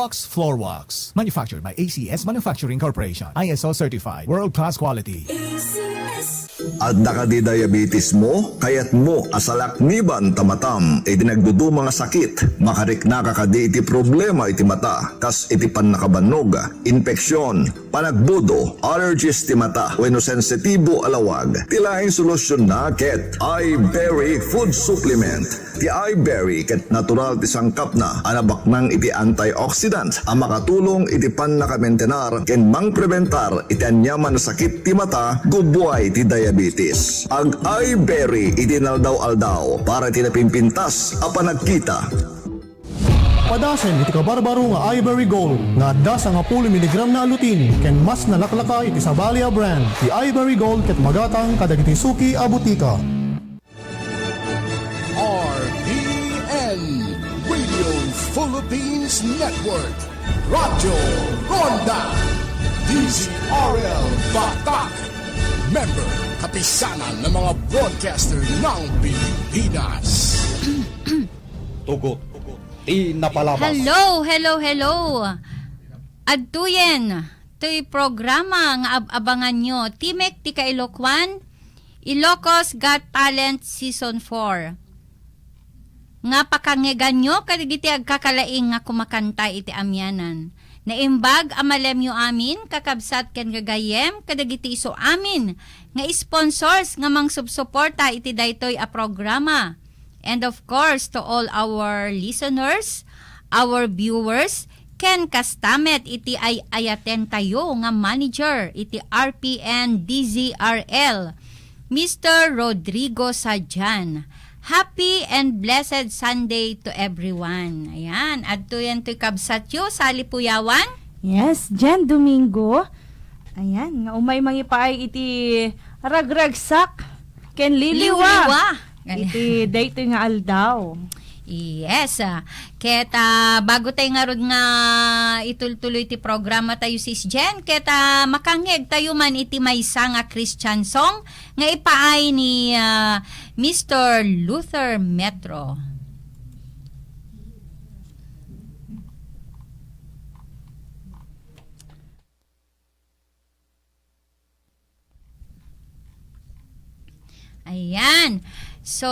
Wax Floor Wax. Manufactured by ACS Manufacturing Corporation. ISO certified. World-class quality. At nakadi-diabetes mo, kayat mo asalakniban tamatam, iti nagdudu mga sakit, makarikna kakadi iti problema iti mata, kas iti panakabanog, infeksyon, panagbudo, allergies ti mata, wenno sensitibo alawag, tilaing solusyon na ket iBerry Food Supplement. Ti iBerry ket natural ti sangkap na, anabak nang iti antioxidant, ang makatulong iti panakabentenar, ken mangprebentar iti anyaman na sakit ti mata, gubuay ti diabetes. Ag iBerry iti naldaw-aldaw para iti napimpintas a panagkita. Padasen iti kabarbaro nga iBerry Gold nga adda sa nga 10 mg na alutin ken mas nalaklaka iti Sabalia brand. Ti iBerry Gold ket magatang kadagiti suki a butika. RPN Radio Philippines Network Radyo Ronda DZRL Batak Member kapisanan ng mga broadcaster ng Pilipinas. Tugot. Di napalabas. Hello. Adtuyen, to'y programa nga abangan nyo. Timek ti Kailocoan, Ilocos Got Talent Season 4. Nga pakangegan nyo, kadigiti agkakalaing nga kumakanta iti amyanan. Naimbag amalemyo amin, kakabsat ken gagayem, kadagiti iso amin, nga sponsors nga mang subsuporta iti daytoy a programa. And of course, to all our listeners, our viewers, ken kastamet iti ay ayaten tayo nga manager iti RPN DZRL, Mr. Rodrigo Sajan. Happy and blessed Sunday to everyone. Ayan, adto yan to'y kabsat yo, sali puyawan. Yes, Jan Domingo. Ayan, nga umay mangipaay iti ragragsak ken liliwa. Iti dayto nga aldaw. Yes. Ket bago tayo nga rod nga itultuloy ti programa tayo sis Jen, ket makangeg tayo man iti maysa nga Christian song nga ipaay ni Mr. Luther Metro. Ayan. So,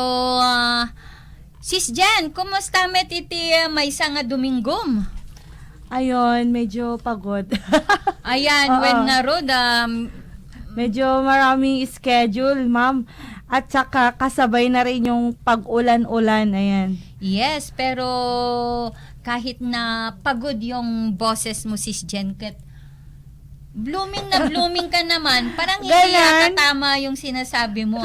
Sis Jen, kumusta met iti maysa nga Domingom? Ayon, medyo pagod. Ayan, when nga rod, medyo maraming schedule, ma'am. At saka kasabay na rin yung pag-ulan-ulan, ayan. Yes, pero kahit na pagod yung boses mo, Sis Jen, blooming na blooming ka naman, parang hindi yata tama yung sinasabi mo,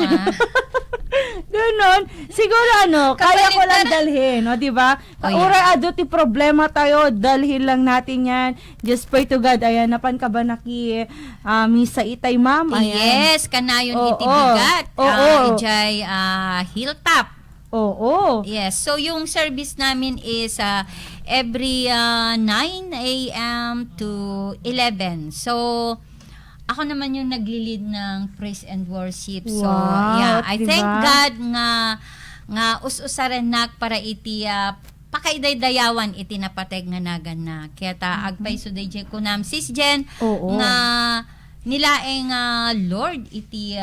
Ganon. Siguro kaya ko lang dalhin, no, di ba? Ura ado ti problema tayo, dalhin lang natin yan. Just pray to God. Ayan, napan ka ba naki misa itay, ma'am? Ayan. Yes, kanayon iti bigat. Ijay hilltop. Oo. Yes, so yung service namin is every 9 a.m. to 11. So, ako naman yung nagli-lead ng praise and worship. So, yeah, I diba? thank God nga us-usarenak para iti pakaiday-dayawan iti napateg nga nagan na. Kaya agpay so day ko nam sis Jen nga nilaeng Lord iti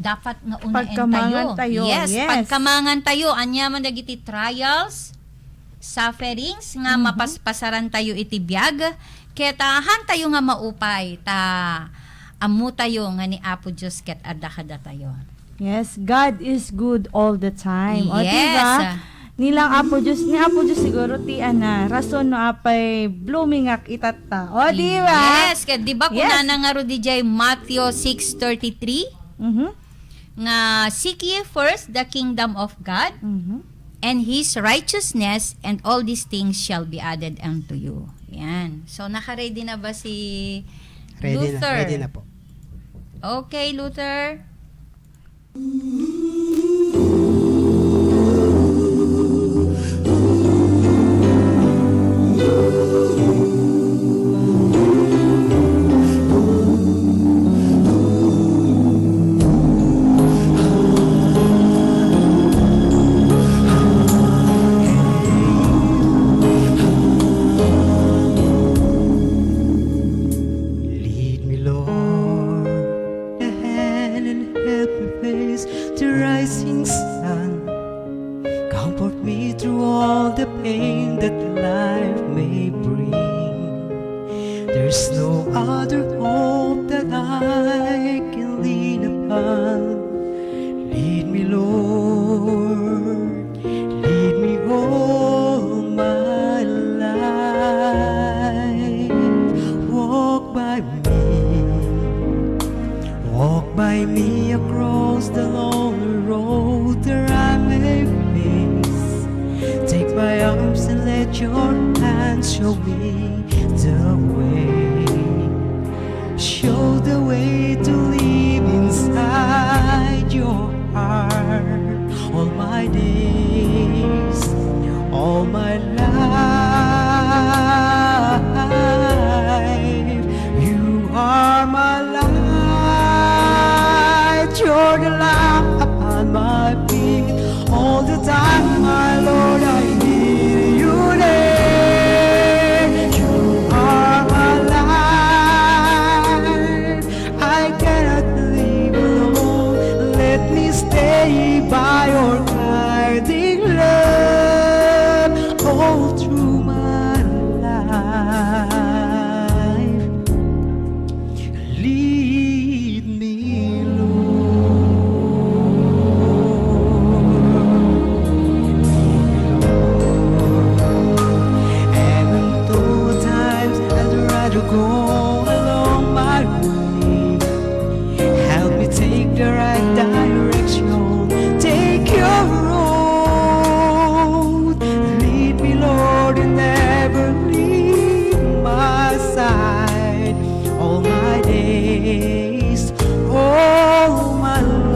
dapat nga unaen tayo. Yes, pagkamangan tayo. Anya man dagiti trials, sufferings nga mapaspasaran tayo iti biag. Kaya han tayo nga maupay amu tayo nga ni Apo Diyos ket adda tayo. Yes, God is good all the time. O, yes. diba? Nilang Apo Diyos, ni Apo Diyos siguro ti rason no apay blooming ak itata. O, diba? Yes, ket diba kuna na nga ro DJ Matthew 6:33? Nga seek ye first the kingdom of God and His righteousness, and all these things shall be added unto you. Yan. So, naka-ready na ba si Luther? Ready na po. Okay, Luther. morning sun. Comfort me through all the pain that life may bring. There's no other hope that I can lean upon. Lead me, Lord, lead me all my life. Walk by me across the lonely road that I may face. Take my arms and let your hands show me the way. Show the way to live inside your heart all my days, all my life. You are my light, you're the lamp upon my feet. All the time, my Lord, I need you there. You are my light, I cannot live alone. Let me stay by your guiding love all through my life. Lead me, and though times I'd rather go along my way, help me take the right direction, take your road. Lead me, Lord, and never leave my side all my days, all my life.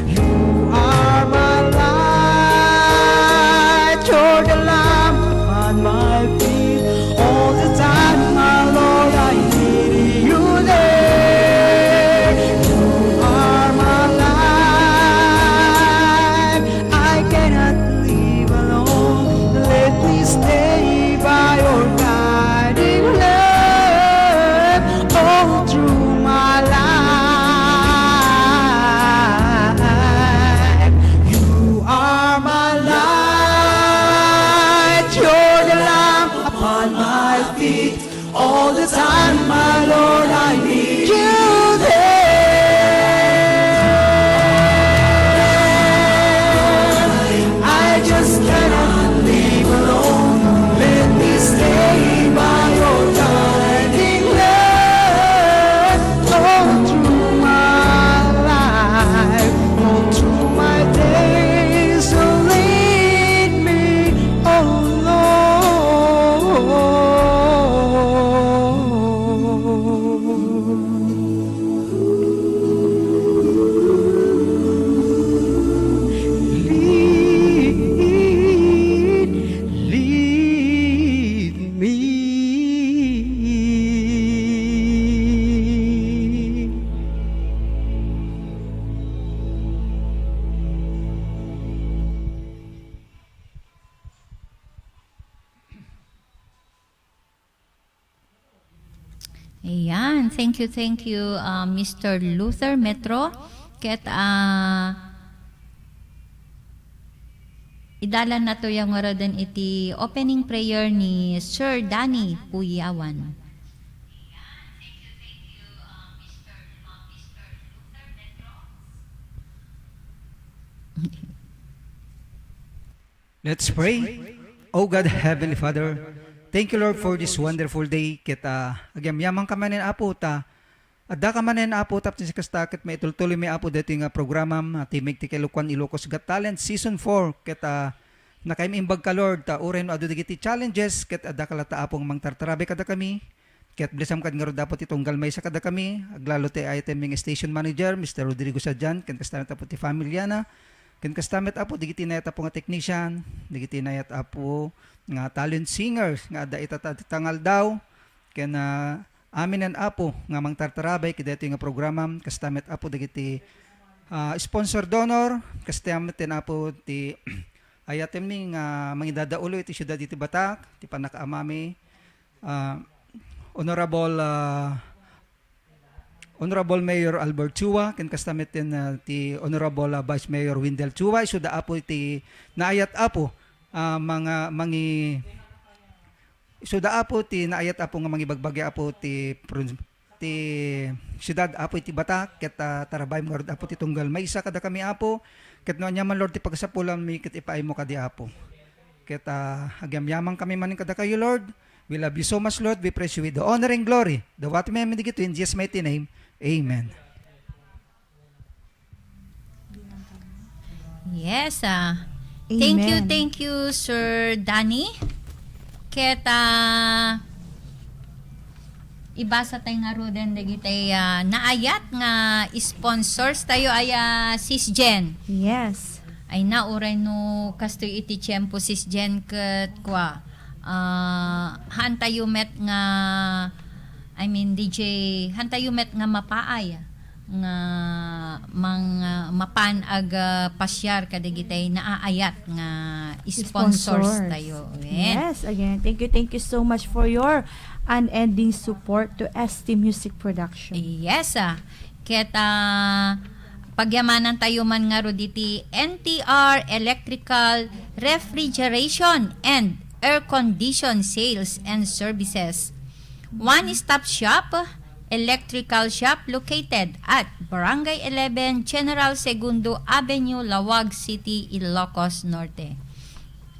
You are my light, you're the lamp upon my feet. All the time, my Lord, I need you there. You are my life, I cannot live alone. Let me stay by your guiding love all through my life. You are my light, you're the lamp upon my feet. All the time, my Lord, I need you there. I just cannot live alone. Let me stay by your guiding love all through my life, all through my days. So lead me, oh Lord. Lead me. Ayan. Thank you, Mr. Luther Metro. Ket idalan na to yung ngaradan iti opening prayer ni Sir Danny Puyawan. Let's pray. Oh God, Heavenly Father, thank you, Lord, for this wonderful day. Kita agam yamang kamanen apo ta. Adda kamanen apo tap si kastakit may tultuloy may apo dito nga programa Timek ti Kailocoan Ilocos Got Talent Season 4. Kita nakaimimbag ka, Lord, ta uren adu digiti challenges ket adda kalata apong mangtartarabe kada kami. Ket blessam kad nga dapat itong galmay sa kada kami. Aglalo ti item station manager Mr. Rodrigo Sadjan ken kastamit apo ti familia na. Ken kastamit apo digiti nayat apo nga technician, digiti nayat apo nga talent singers nga adda itatangal daw ken aminan apo nga mangtartarabay kidto nga programa kastamit apo digiti sponsor donor kastamit tin apo ti ayatem ning mangidadaulo iti syudad iti Batak ti panakaamami honorable Honorable Mayor Albert Chua, ken kastamit din ti Honorable Vice Mayor Windel Chua, isu da apo ti naayat apo mga mangi isu da apo ti naayat apo nga mangibagbagi apo ti siyudad apo iti Batak ket tarabay mo Lord apo ti tunggal maysa kada kami apo ket no anyaman Lord ti pagsapulam mi ket ipaay mo kadi apo ket agyamyaman kami maning kada kayo Lord. We love you so much, Lord. We praise you with the honor and glory. The what may make it in Jesus' mighty name. Amen. Yes, Amen. thank you, Sir Danny. Ket ibasa tayo nga ro din dagiti naayat nga sponsors tayo ay Sis Jen. Yes. Ay nauray no kastoy iti tiyempo Sis Jen ket kwa hantayumet nga DJ hantayumet nga mapaay nga mapan ag pasyar kadigitay naaayat nga sponsors tayo. Yes, again, thank you so much for your unending support to ST Music Production. Yes, ket pagyamanan tayo man nga ro diti NTR Electrical Refrigeration and Air Condition Sales and Services. One-stop shop, electrical shop located at Barangay 11, General Segundo Avenue, Lawag City, Ilocos Norte.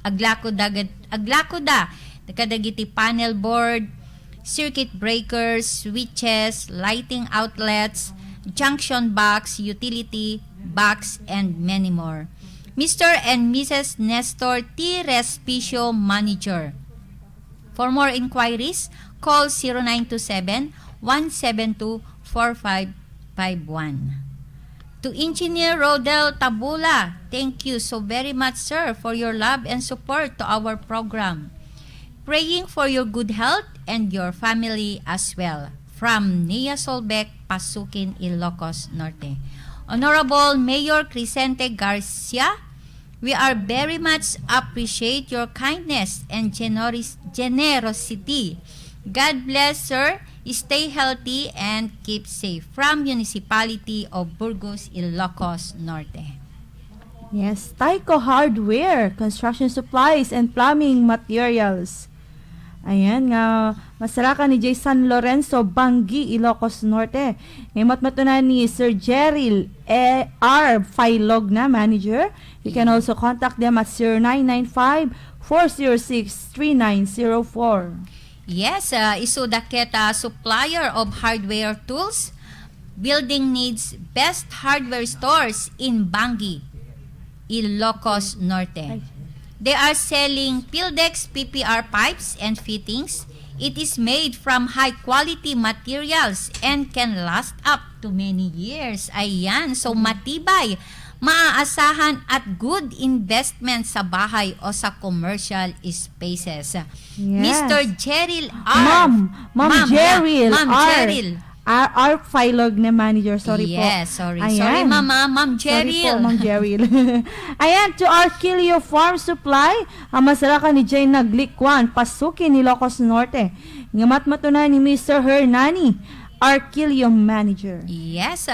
Aglakoda kadagiti panel board, circuit breakers, switches, lighting outlets, junction box, utility box, and many more. Mr. and Mrs. Nestor T. Respicio, Manager. For more inquiries, call 0927-172-4551. To Engineer Rodel Tabula, thank you so very much, sir, for your love and support to our program. Praying for your good health and your family as well. From Nia Solbec, Pasukin, Ilocos Norte. Honorable Mayor Crisente Garcia, we are very much appreciate your kindness and generosity. God bless, sir. Stay healthy and keep safe. From Municipality of Burgos, Ilocos Norte. Yes, Taiko Hardware, construction supplies and plumbing materials. Ayan nga, masaraka ni J. San Lorenzo, Bangi, Ilocos Norte. Ngayon matunan ni Sir Jeril R. Filog na manager. You can also contact them at 0995-406-3904. Yes, isudaket supplier of hardware tools. Building needs best hardware stores in Bangi, Ilocos Norte. They are selling Pildex PPR pipes and fittings. It is made from high-quality materials and can last up to many years. Ayan, so matibay, maaasahan at good investment sa bahay o sa commercial spaces. Yes. Mr. Jeril R. Ma'am Jeril Ma'am R. Jeril. R. Filog na manager. Sorry po. Yes, sorry. Ayan. Sorry, Ma'am Sorry Jeril. po, Ma'am Jeril. Ayan, to Arquilio Farm Supply, ang masaraka ni Jay Naglikwan, Pasukin, Ilocos Norte. Ngamat matunan ni Mr. Hernani, Arquilio Manager. Yes,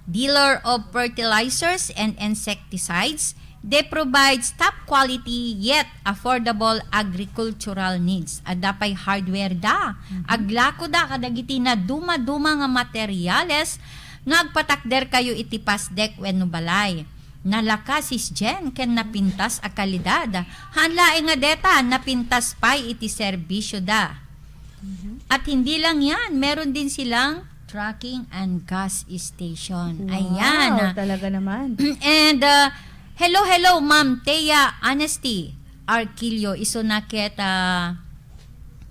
dealer of fertilizers and insecticides. They provide top quality yet affordable agricultural needs. Adapay hardware da. Aglako da kadagiti na duma-duma nga materyales nagpatakder kayo iti pasdek wenno balay. Nalakasis jen ken napintas a kalidad. Hanlae nga deta napintas pay iti serbisyo da. At hindi lang yan, meron din silang trucking and gas station. Wow, Ayan. talaga naman. And hello Ma'am Thea Honesty Arquilio Isonaket.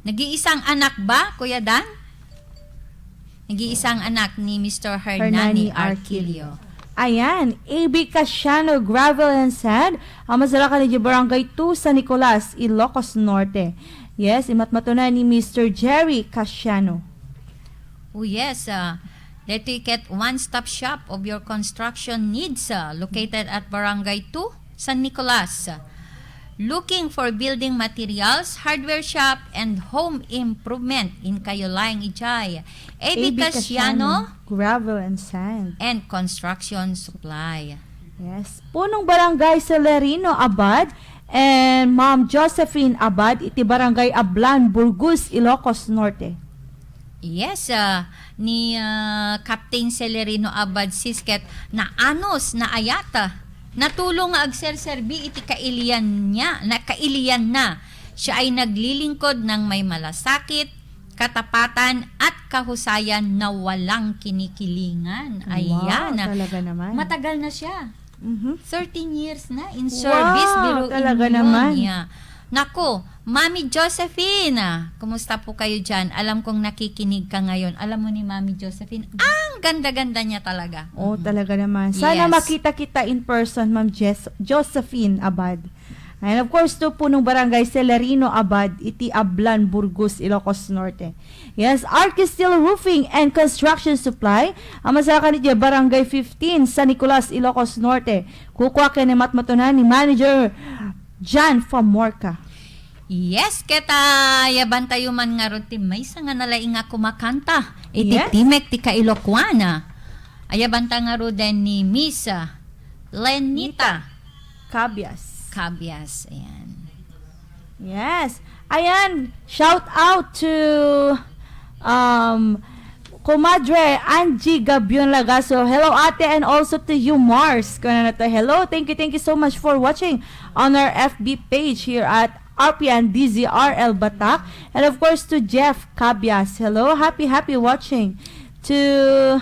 Nag-iisang anak ba, Kuya Dan? Nag-iisang anak ni Mr. Hernani Arquilio. Ayan, AB Casiano Gravel and Sand, ang masaraka ni Barangay 2 San Nicolas, Ilocos Norte. Yes, imatmatunan ni Mr. Jerry Casiano. Oh yes, let you get one-stop shop of your construction needs located at Barangay 2, San Nicolas. looking for building materials, hardware shop, and home improvement in Kayolayang Ijay. AB Casiano Gravel and Sand. and Construction Supply. Yes. Punong Barangay Celerino Abad and Ma'am Josephine Abad, iti Barangay Ablan, Burgos, Ilocos Norte. Yes, ni Captain Celerino Abad Sisket na anos na ayata. Natulong nga agserserbi iti kailian na. Siya ay naglilingkod ng may malasakit, katapatan at kahusayan na walang kinikilingan. Ayan. Wow, talaga naman. Matagal na siya. Mhm. 13 years na in service. Wow, Biruin talaga yun. naman. Yeah. Nako, Mami Josephine, kumusta po kayo dyan? Alam kong nakikinig ka ngayon. Alam mo ni Mami Josephine, ang ganda-ganda niya talaga. Oh, talaga naman. Sana Yes. makita kita in person, Ma'am Josephine Abad. And of course, to punong Barangay Celerino Abad, iti Ablan, Burgos, Ilocos Norte. Yes, Archisteel Roofing and Construction Supply, ang masaka ni Barangay 15, San Nicolas, Ilocos Norte. Kukuha ka ni matmatunan ni Manager Jan Famorca. Yes, keta yaban tayo man nga ron ti may nga nalaing nga kumakanta. Iti Yes. Timek ti Kailocoan. Ayaban ta nga ro din ni Miss Lenita Cabias. Ayan. Yes. Ayan, shout out to Comadre Angie Gabion Lagaso. Hello ate, and also to you Mars. Hello, thank you so much for watching on our FB page here at RPN DZRL Batak. And of course to Jeff Cabias. Hello, happy watching. To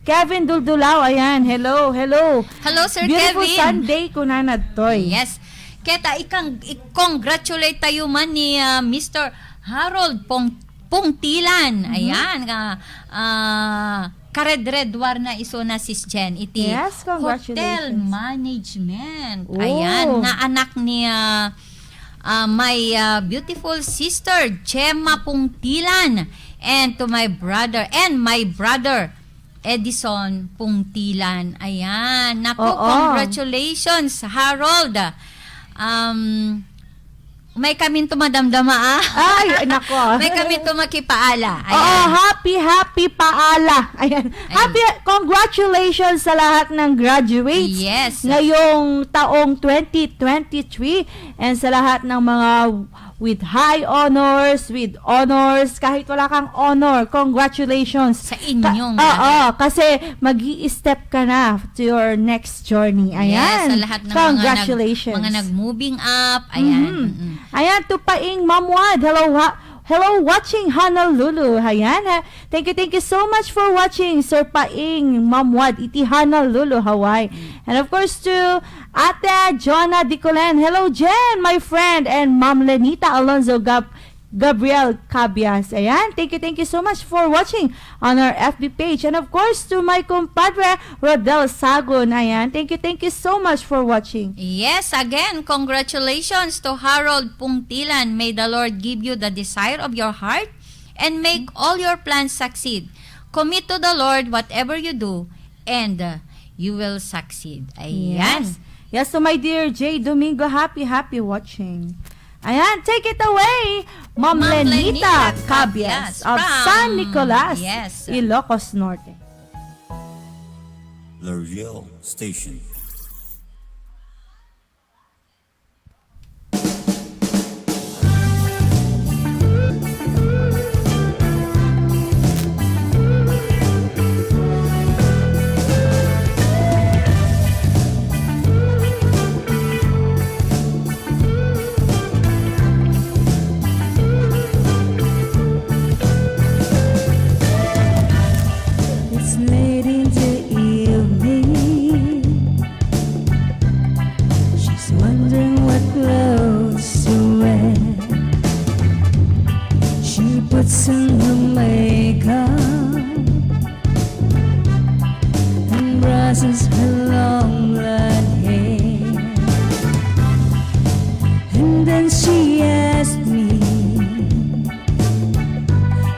Kevin Duldulao, ayan. Hello. Hello, Sir Beautiful Kevin. Sunday kunanad toy. Yes. Keta i-congratulate tayo man ni Mr. Harold Pungtilan. Ayan. Karedredwar na iso na sis Jen. Iti Yes, congratulations. Hotel Management. Oh. Ayan. Nga anak ni my beautiful sister Gemma Pungtilan, and to my brother Edison Pungtilan. Ayan. Naku, Oo. congratulations Harold. May kami tumadamdama Ay, nako. May kami makipaala. Oo, happy paala. Ayan. Congratulations sa lahat ng graduates. Yes. Ngayong taong 2023, and sa lahat ng mga with high honors, with honors, kahit wala kang honor, congratulations. Sa inyong Oo, kasi mag-i-step ka na to your next journey. Ayan. Yes, sa lahat ng congratulations. mga nag-moving up. Ayan. Mhm. Ayan, tupaing Mamwad. Hello, watching Honolulu. Ayan, ha. Thank you so much for watching, Sir Paing Mamwad, iti Honolulu, Hawaii. And of course to Ate Jonah Dicolen. Hello, Jen, my friend, and Ma'am Lenita Alonzo Gabriel Cabias. Ayan, thank you so much for watching on our FB page. And of course to my compadre Rodel Sagon. Ayan, thank you so much for watching. Yes, again, congratulations to Harold Pungtilan. May the Lord give you the desire of your heart and make all your plans succeed. Commit to the Lord whatever you do, and you will succeed. Ayan. Yes, so my dear Jay Domingo, happy watching. Ayan, take it away, Ma'am Lenita Cabias of San Nicolas, Yes. Ilocos Norte. The Real Station. It's late in the evening. She's wondering what clothes to wear. She puts on her makeup and brushes her long black hair. And then she asked me,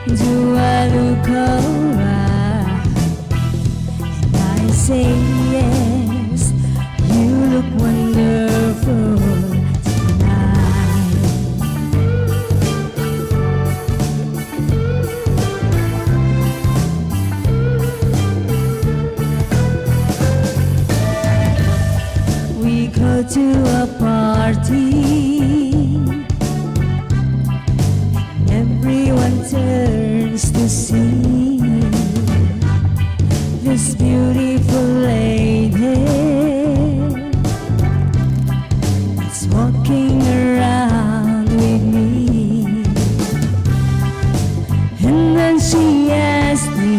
do I look alright? And I say yes, you look wonderful. to a party. Everyone turns to see this beautiful lady is walking around with me. And then she asked me,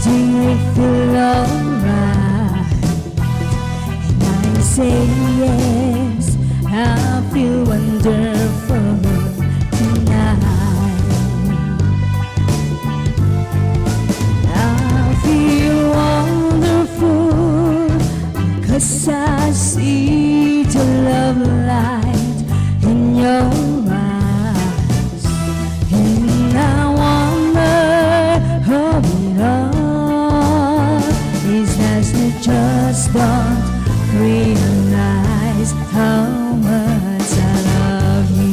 do you feel alright? And I say yes, I feel wonderful tonight. I feel wonderful because I see the love light in your eyes. And I wonder how it all is that you just don't realize how much I love you.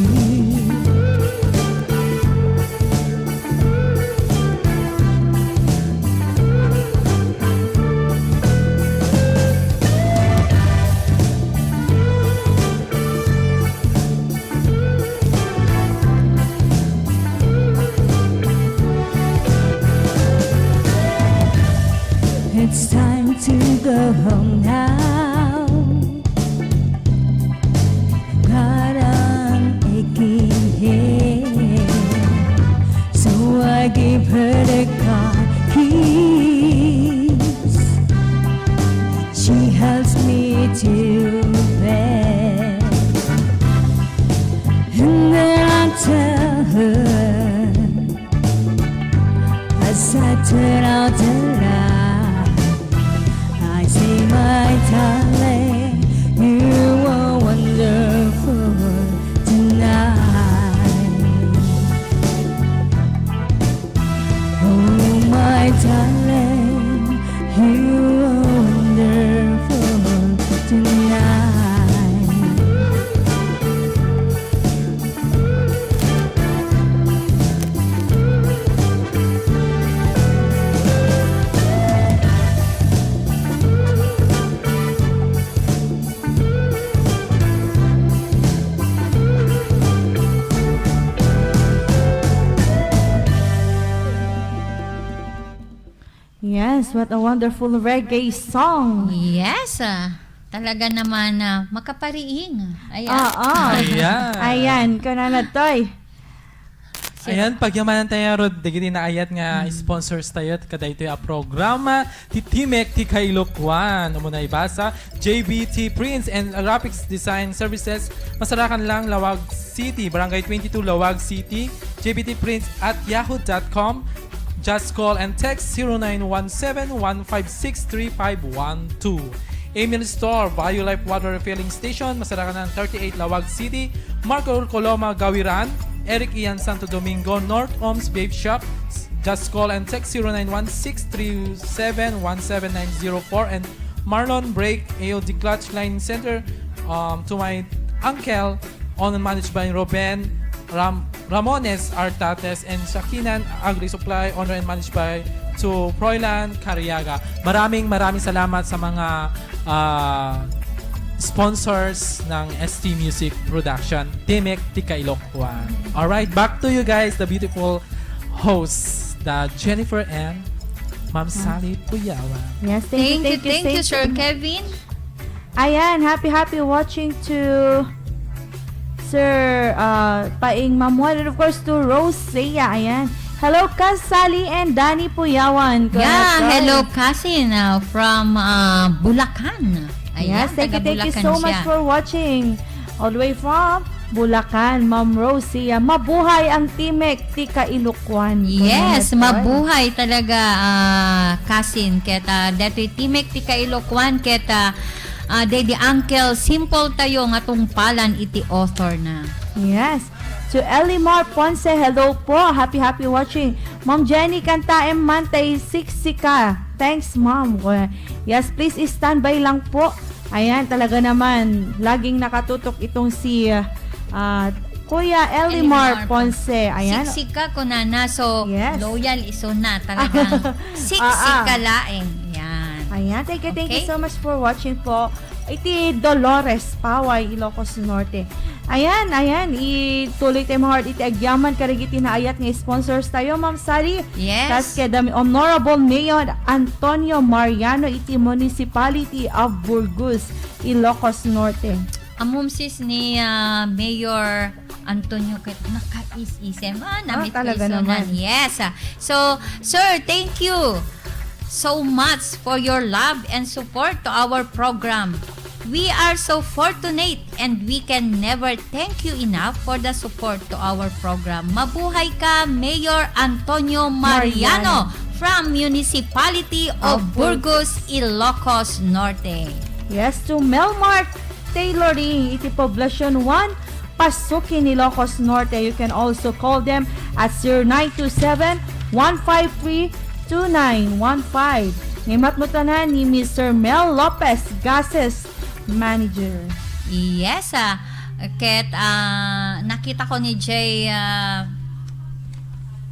It's time to go home now. Got an aching head, so I give her the car keys. She helps me to bed, and then I tell her as I turn out the light. I say, my darling, you are wonderful tonight. Oh, my darling, you are wonderful tonight. Yes, what a wonderful reggae song. Yes, talaga naman makapariing. Ayan. Ayan. Ayan, kunanatoy. Ayan, pagyamanan tayo, Rod, digiti na ayat nga sponsors tayo, kada ito yung programa, ti Timek, ti Kailocoan, muna ibasa, JBT Prints and Graphics Design Services, masarakan lang, Lawag City, Barangay 22, Lawag City, JBT Prints at yahoo.com, just call and text 0917-156-3512. Amen Store, Bio Life Water Refilling Station, masarakan ng 38, Lawag City, Marco Coloma, Gawiran, Eric Ian Santo Domingo, North Oms Babe Shop. Just call and text 0916-371-79904 and Marlon Break AOD Clutch Line Center to my uncle, owned and managed by Ruben Ramones Artates and Shakinan Agri Supply, owner and managed by to Froilan Cariaga. Maraming salamat sa mga sponsors ng ST Music Production, Timek, ti Kailocoan. Alright, back to you guys, the beautiful hosts, the Jennifer and Ma'am Sally Puyawan. Yes, Thank you, Sir Kevin. Ayan, happy watching to Sir Paing Mamuel, and of course to Rosea. Ayan. Hello, Kas Sally and Danny Puyawan. Yeah, hello cousin from Bulacan. Ayan, Yes, thank you taga-Bulacan so much siya. for watching. All the way from Bulacan, Ma'am Rosia. Mabuhay ang Timek, ti Kailocoan. Yes, mabuhay talaga cousin keta dati Timek ti Kailocoan keta daddy uncle simple tayo nga tungpalan iti author na. Yes. To Elimar Ponce, hello po. Happy watching. Ma'am Jenny Kantaem Mantay Siksika. Thanks, Ma'am. Yes, please stand by lang po. Ayan, talaga naman. Laging nakatutok itong si Kuya Elimar Ponce. Ayan. Siksika ko na so Yes. loyal iso na talagang siksika laeng. Yan. Ayan, thank you Okay. so much for watching po. Iti Dolores Paway, Ilocos Norte. Ayan, ituloy tayo mga heart, iti agyaman karigiti na ayat nga sponsors tayo, Ma'am Sari. Yes. Tas kaya Honorable Mayor Antonio Mariano, iti Municipality of Burgos, Ilocos Norte. Amumsis ni Mayor Antonio ket nakais-isem. Namit talaga ko naman. Yes. So, sir, thank you so much for your love and support to our program. We are so fortunate and we can never thank you enough for the support to our program. Mabuhay ka, Mayor Antonio Mariano from Municipality of Burgos, Ilocos Norte. Yes, to Melmark Tailoring, iti Poblacion 1, Pasukin, Ilocos Norte. You can also call them at 0927-153-2915. Ngimat mo tanan ni Mr. Mel Lopez, Gases Manager. Yes, ket nakita ko ni Jay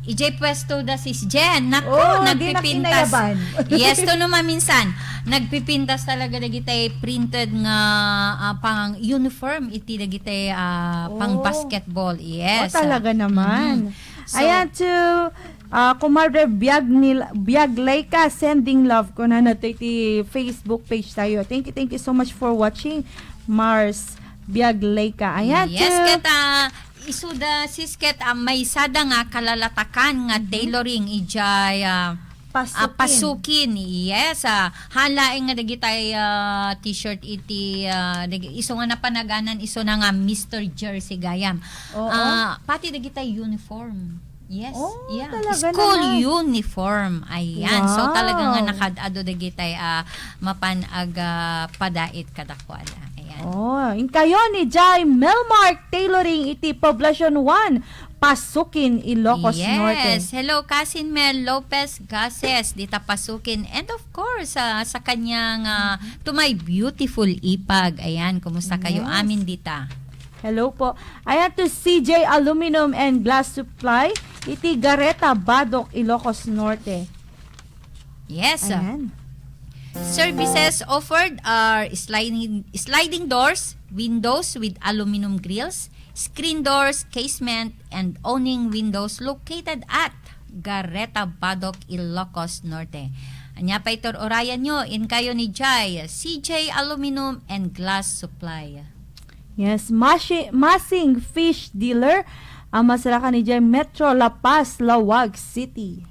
EJ Pwesto da sis Jen. Naku, di nagpipintas. nakinayaban. Yes, to naman minsan. Nagpipintas talaga dagitay printed nga pang uniform iti dagitay pang basketball. Yes. Talaga naman. So, Ayan to Kumadre Biaglayka, sending love ko na natin iti Facebook page tayo. Thank you so much for watching, Mars Biaglayka. Ayan yes, to ket isuda sisket may sada nga kalalatakan nga tailoring ijay pasukin. Yes, halaing nga dagitay t-shirt iti iso nga napanaganan iso na nga Mr. Jersey gayam. Pati dagitay uniform. Yes. Yeah. talaga School naman. uniform. Ayan. So Wow. talaga nga nakadado dagitay mapanag padait kadakwala. Ayan. in kayo ni Jai Melmark Tailoring iti Poblacion 1, Pasukin, Ilocos Norte. Yes. Hello, Cousin Mel Lopez Gases, dita Pasukin. And of course, sa kanyang to my beautiful ipag. Ayan, kumusta kayo? Yes. Amin dita. Hello po. Ayan to CJ Aluminum and Glass Supply, iti Gareta Badok, Ilocos Norte. Yes. Ayan. Services offered are sliding doors, windows with aluminum grills, screen doors, casement, and owning windows located at Gareta Badok, Ilocos Norte. Anya pa ito orayan nyo in kayo ni Jai, CJ Aluminum and Glass Supply. Yes, Masing Fish Dealer, ang masalakan ni Jai Metro La Paz, Lawag City.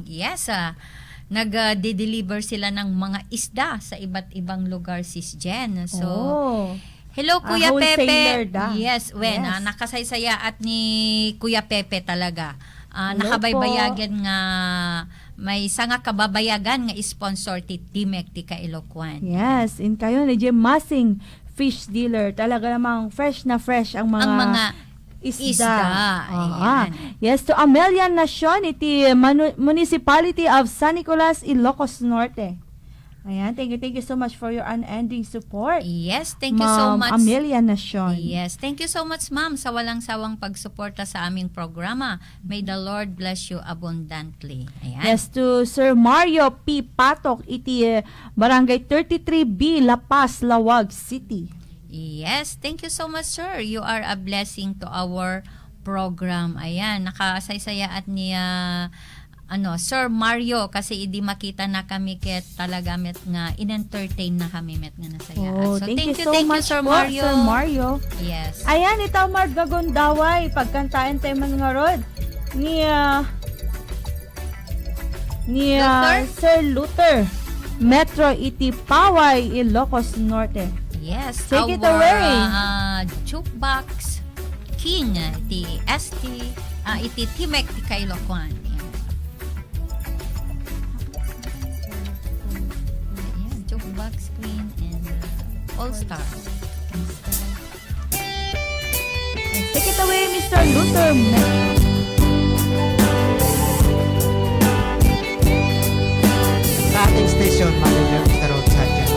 Yes, nag-deliver sila ng mga isda sa iba't ibang lugar, Sis Jen. So, hello, Kuya wholesaler Pepe. da. Yes, nakasaysaya at ni Kuya Pepe talaga. Nakabaybayagan nga may sanga kababayagan nga sponsor ti Timek ti Kailocoan. Yes, in kayo ni Jai Masing Fish Dealer. Talaga namang fresh na fresh ang mga isda. Ayan. Yes, to Amelia Nacion, iti Municipality of San Nicolas, Ilocos Norte. Ayan, thank you so much for your unending support. Yes, thank you so much. Amelia Nacion. Yes, thank you so much, ma'am, sa walang sawang pagsuporta sa aming programa. May the Lord bless you abundantly. Ayan. Yes, to Sir Mario P. Patok, iti Barangay 33B, La Paz, Lawag City. Yes, thank you so much, sir. You are a blessing to our program. Ayan, nakasaysaya at niya Sir Mario, kasi hindi makita na kami ket talaga met nga in-entertain na kami met nga nasaya. So thank you thank you, much Sir po, Mario. Sir Mario. Yes. Ayan, itaw Margagondaway, pagkantaan tayo mga rod ni Luther? Sir Luther, Metro iti Paway, Ilocos Norte. Yes, Take it our away. jukebox king iti iti Timek ti Kailocoan. Ayan, jukebox queen and all star. Take it away, Mr. Luther, Metro. Sa ating station, manager, Mr. Rod Sanchez.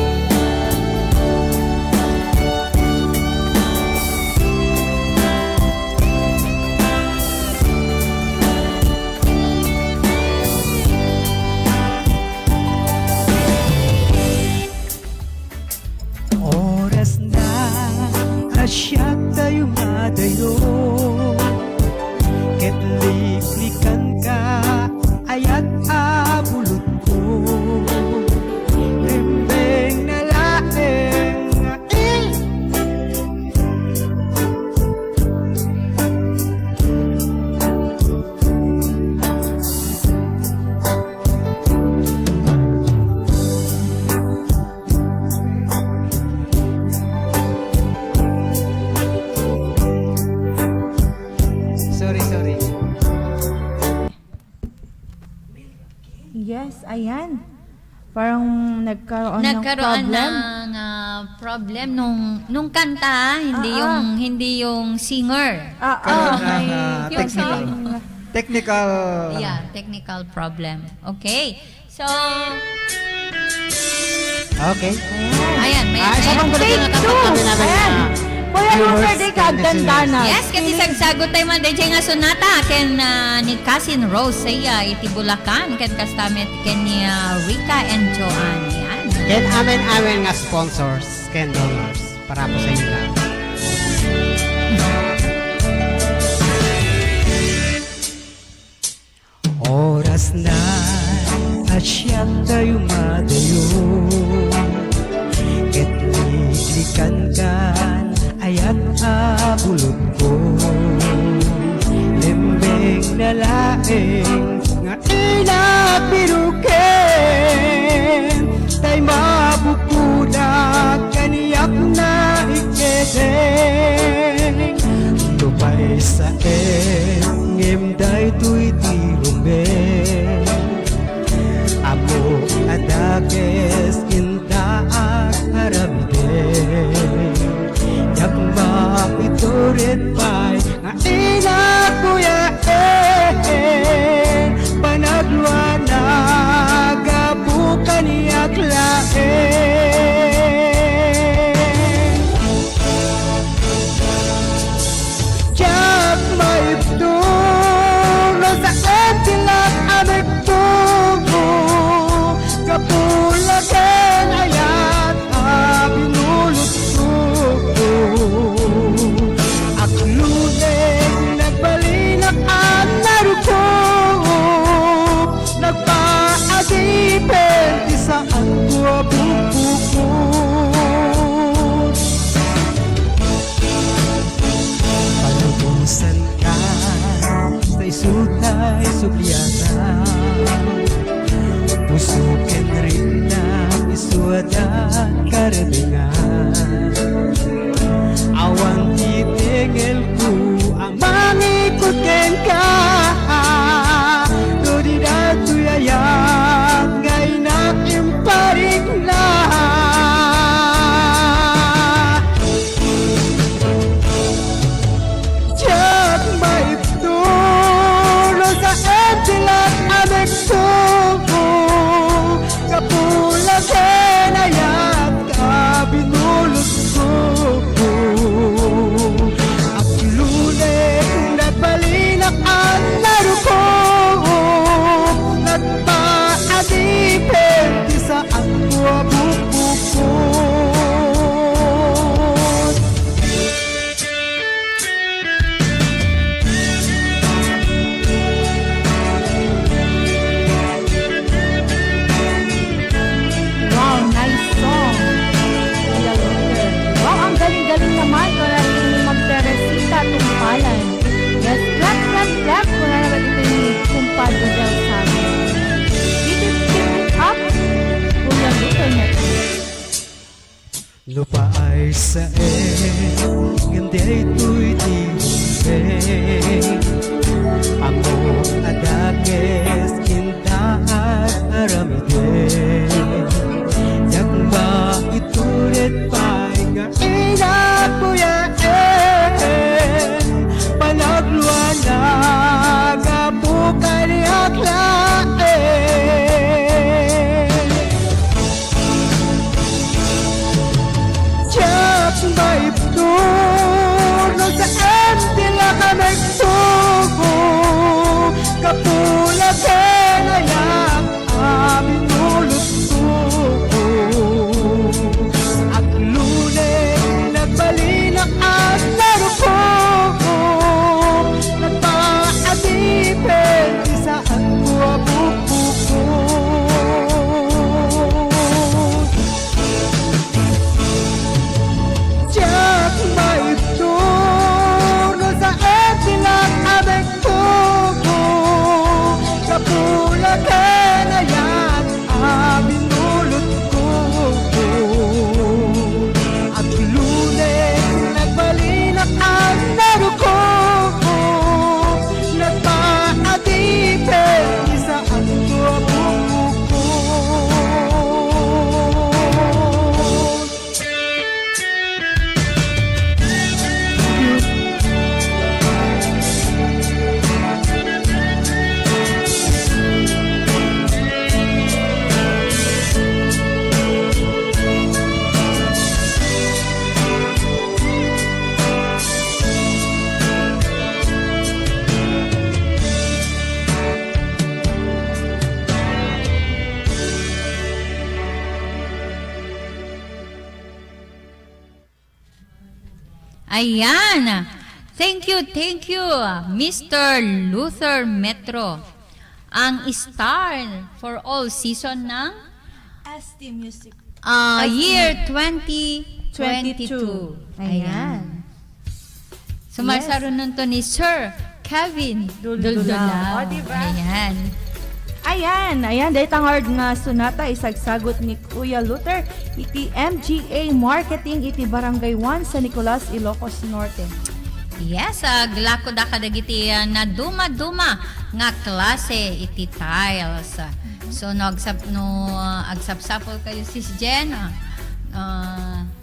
Parang nagkaroon ng problem. Problem nung kanta, hindi yung singer. May Technical. Yeah, technical problem. Okay. So, Okay. ayan, may Isa pang Take gulat na two. kami namin Ayan. Kuya Robert, di ka ganda. Yes, kati sagsagot tayo man DJ nga sonata ken ni Cousin Rose saya iti Bulacan ken kastamet ken ni Rika and Joanne. Yan. Ken amin nga sponsors, ken donors. Para po sa inyo lang. Oras na at siyang tayo madayo, ket liklikan ayat abulot ko, lembeng na laeng nga inapiruken, tay mabukudak kaniyak na iketeng, tupay sa engem day tuy tirumbeng, amo adakes intaak aramideng, yakma iturit pay nga ina kuya panagluanag abukan iyak laeng, jak maipturo sa etilat amik tubo, kapulagan ayat abinulot tubo, akluneng nagbalinak ang naruko, nagpaagipin di saan ko bubukod, palubusan ka sa isutay subliana, pusukin rin na isuadan karadingan, awang titigil ko ang mangikutin ka, do di datu yayag ngay nakim parik na, jak maipturo sa entilat amik tubo, kapulagan ayat kabinulot tubo, akluneng nagbalinak ang naruko, nagpaagipin di saan ko bubukod. Wow, nice song. Kuya Robert. Wow, ang galing-galing naman. Wala rin ni Ma'am Teresita Tumpalan. Yes, clap, clap, clap. Wala naman ito yung kumpado daw sa amin. Keep it up. Kuya Robert. Lupa ay sa hindi ito'y tihumpeng, amo adakes intaat aramideng, yakma itulit pay nga inakuyaen, panagluanag abukan iyak laeng, jak maipturo sa entila kamay Ayan. Thank you, Mr. Luther Metro. Ang star for all season ng ST Music. year 2022. Ayan. Sumasaroon nun to ni Sir Kevin Duldula. O, diba? Ayan. Ayan, dahil hard nga sunata isagsagot ni Kuya Luther iti MGA Marketing iti Barangay 1 sa Nicolas, Ilocos Norte. Yes, glako da kadagiti na duma-duma nga klase iti tiles. So no agsapsapol kayo sis Jen.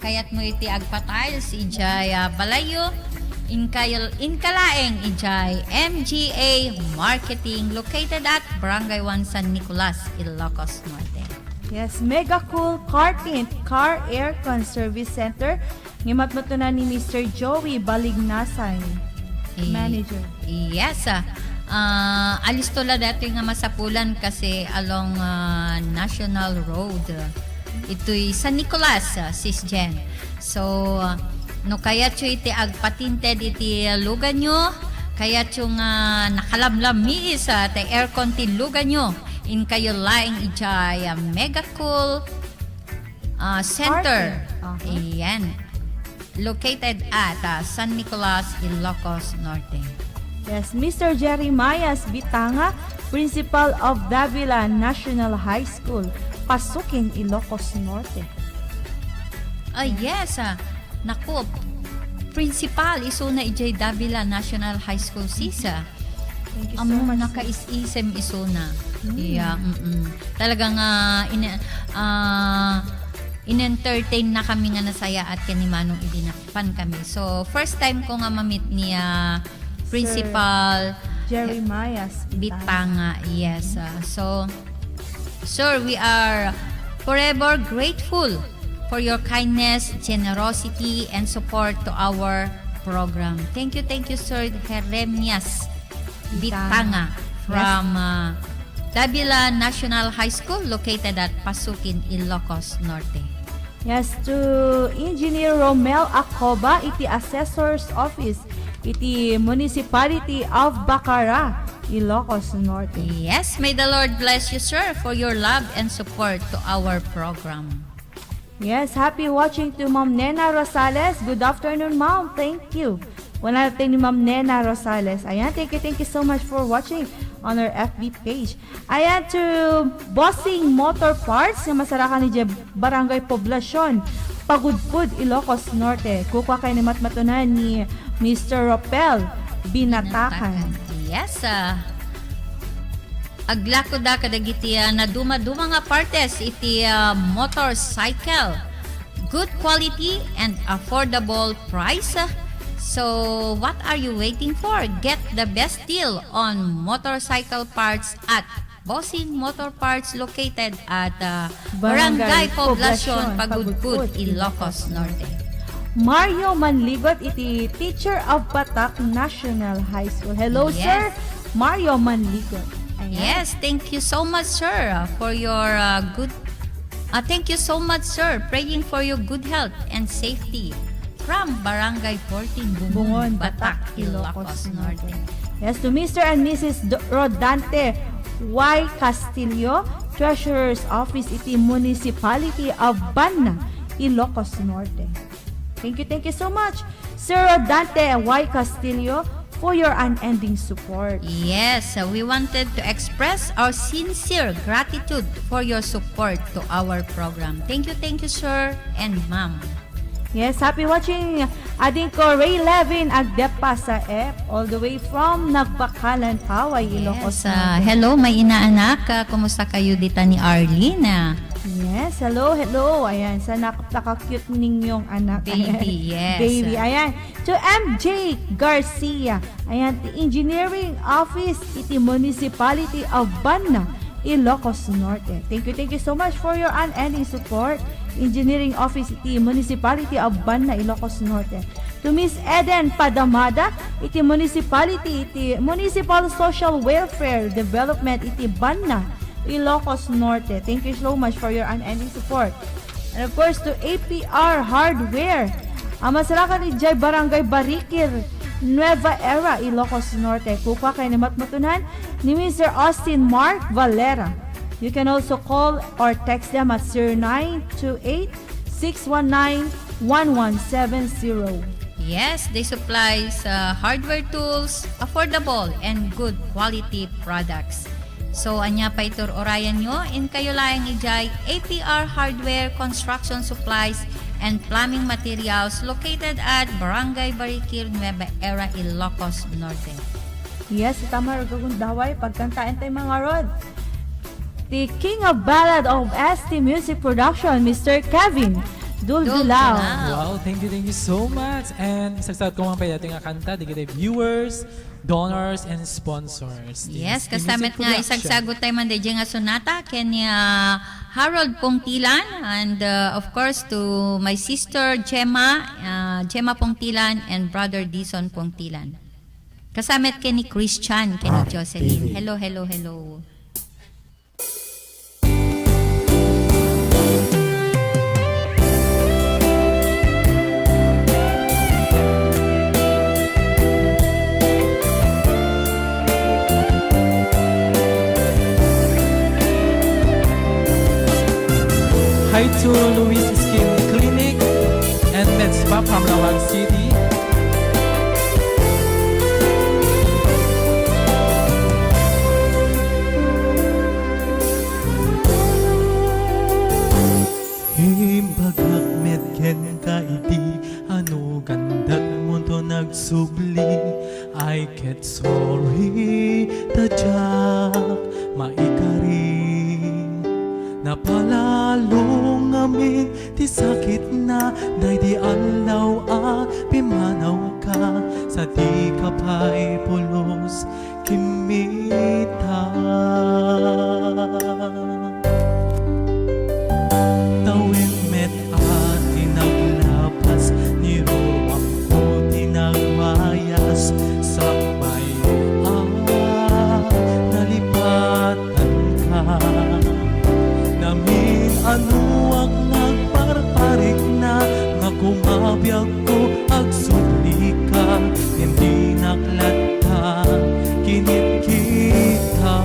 Kayat mo iti agpa-tiles ijay balayo inkalaeng ijay MGA Marketing located at Barangay 1 San Nicolas, Ilocos Norte. Yes, Mega Cool Car Tint Car Aircon Service Center. Ngimat mo na ni Mr. Joey Balignasay, manager. Yes, alis to la dati nga masapulan kasi along National Road. Ito'y San Nicolas, Sis Jen. So, no kaya tiyo iti agpatinted iti lugan nyo, kaya tiyo nga nakalamlam miis te aircon ti lugan nyo. In kayo laing ijay Mega Cool Center. Ayan. Located at San Nicolas, Ilocos Norte. Yes, Mr. Jeremias Bitanga, Principal of Davila National High School, Pasukin, Ilocos Norte. Yes, naku, Principal isuna ijay Davila National High School sisa. Thank you so much. Nakais-isem isuna. Yeah, talagang in-entertain na kami nga nasaya at kanimanong idinapan kami. So, first time ko nga mamit ni Principal Jeremias Bitanga. Yes. So, sir, we are forever grateful for your kindness, generosity, and support to our program. Thank you, Sir Jeremias Bitanga from Davila National High School located at Pasukin, Ilocos Norte. Yes, to Engineer Romel Acoba, iti Assessor's Office, iti Municipality of Bacara, Ilocos Norte. Yes, may the Lord bless you, sir, for your love and support to our program. Yes, happy watching to Ma'am Nena Rosales. Good afternoon, Ma'am. Thank you. Wala natin ni Ma'am Nena Rosales. Ayan, thank you so much for watching on our FB page. Ayan, to Bossing Motor Parts, na masarakan ni Barangay Poblasyon, Pagudpud, Ilocos Norte. Kukwa kayo ni matmatunan ni Mr. Ropel Binatakan. Yes, aglako da kadagiti na duma-duma nga partes iti motorcycle. Good quality and affordable price. So, what are you waiting for? Get the best deal on motorcycle parts at Bossing Motor Parts located at Barangay Poblasyon, Pagudpud, Ilocos Norte. Mario Manligot, iti teacher of Batak National High School. Hello, Yes. sir. Mario Manligot. Ayan. Yes, thank you so much, sir, for your good. Thank you so much, sir. Praying for your good health and safety from Barangay 14, Bungon, Batak, Ilocos Norte. Yes, to Mr. and Mrs. Rodante Y. Castillo, Treasurer's Office, iti Municipality of Banna, Ilocos Norte. Thank you so much, Sir Rodante Y. Castillo, for your unending support. Yes, we wanted to express our sincere gratitude for your support to our program. Thank you, sir and ma'am. Yes, happy watching ading ko Ray Levin agdepa sa F all the way from Nagbakalan, Paway, Ilocos. Yes, hello, may inaanak. Kumusta kayo dita ni Arlene? Yes, hello. Ayan, sa nakaka-cute ninyong anak. Baby, yes. Baby, ayan. To MJ Garcia, ayan, the Engineering Office, iti Municipality of Banna, Ilocos Norte. Thank you so much for your unending support. Engineering Office, iti Municipality of Banna, Ilocos Norte. To Miss Eden Padamada, iti Municipality, iti Municipal Social Welfare Development, iti Banna, Ilocos Norte. Thank you so much for your unending support. And of course, to APR Hardware, Masarakan ijay Barangay Barikir, Nueva Era, Ilocos Norte. Kukwa kay ni matmatunan ni Mr. Austin Mark Valera. You can also call or text them at 0928-619-1170. Yes, they supply hardware tools, affordable and good quality products. So, anya pa itur orayan nyo, in kayo lang ijay APR Hardware, Construction Supplies, and Plumbing Materials located at Barangay Barikir, Nueva Era, Ilocos Norte. Yes, tama gagundaway pagkantaan tayo mga rod. The King of Ballad of ST Music Production, Mr. Kevin Duldulao. Wow, thank you so much. And isagsagad ko mga pa dating kanta, digitay viewers, donors, and sponsors. Yes, kasamit nga isagsagot tayo man dayjay nga sonata kanya Harold Pongtilan, and of course to my sister Gemma Pongtilan and brother Dison Pongtilan. Kasamit kay ni Christian, kay ni Jocelyn. Hello. Hi to Louis Skin Clinic and Med Spa from Lawag City. Himbagak medken kaiti ano gandat mo to nagsubli I get sorry tadyak maikari napalalong amin ti sakit na day di alaw pimanaw ka sa di kapay pulos kimita tawin met tinaglapas ni Roam ko tinagmayas sabay nalipatan ka namin ano ang nagparparik na nga kumabiyag ko agsuli ka hindi naklata kinit kita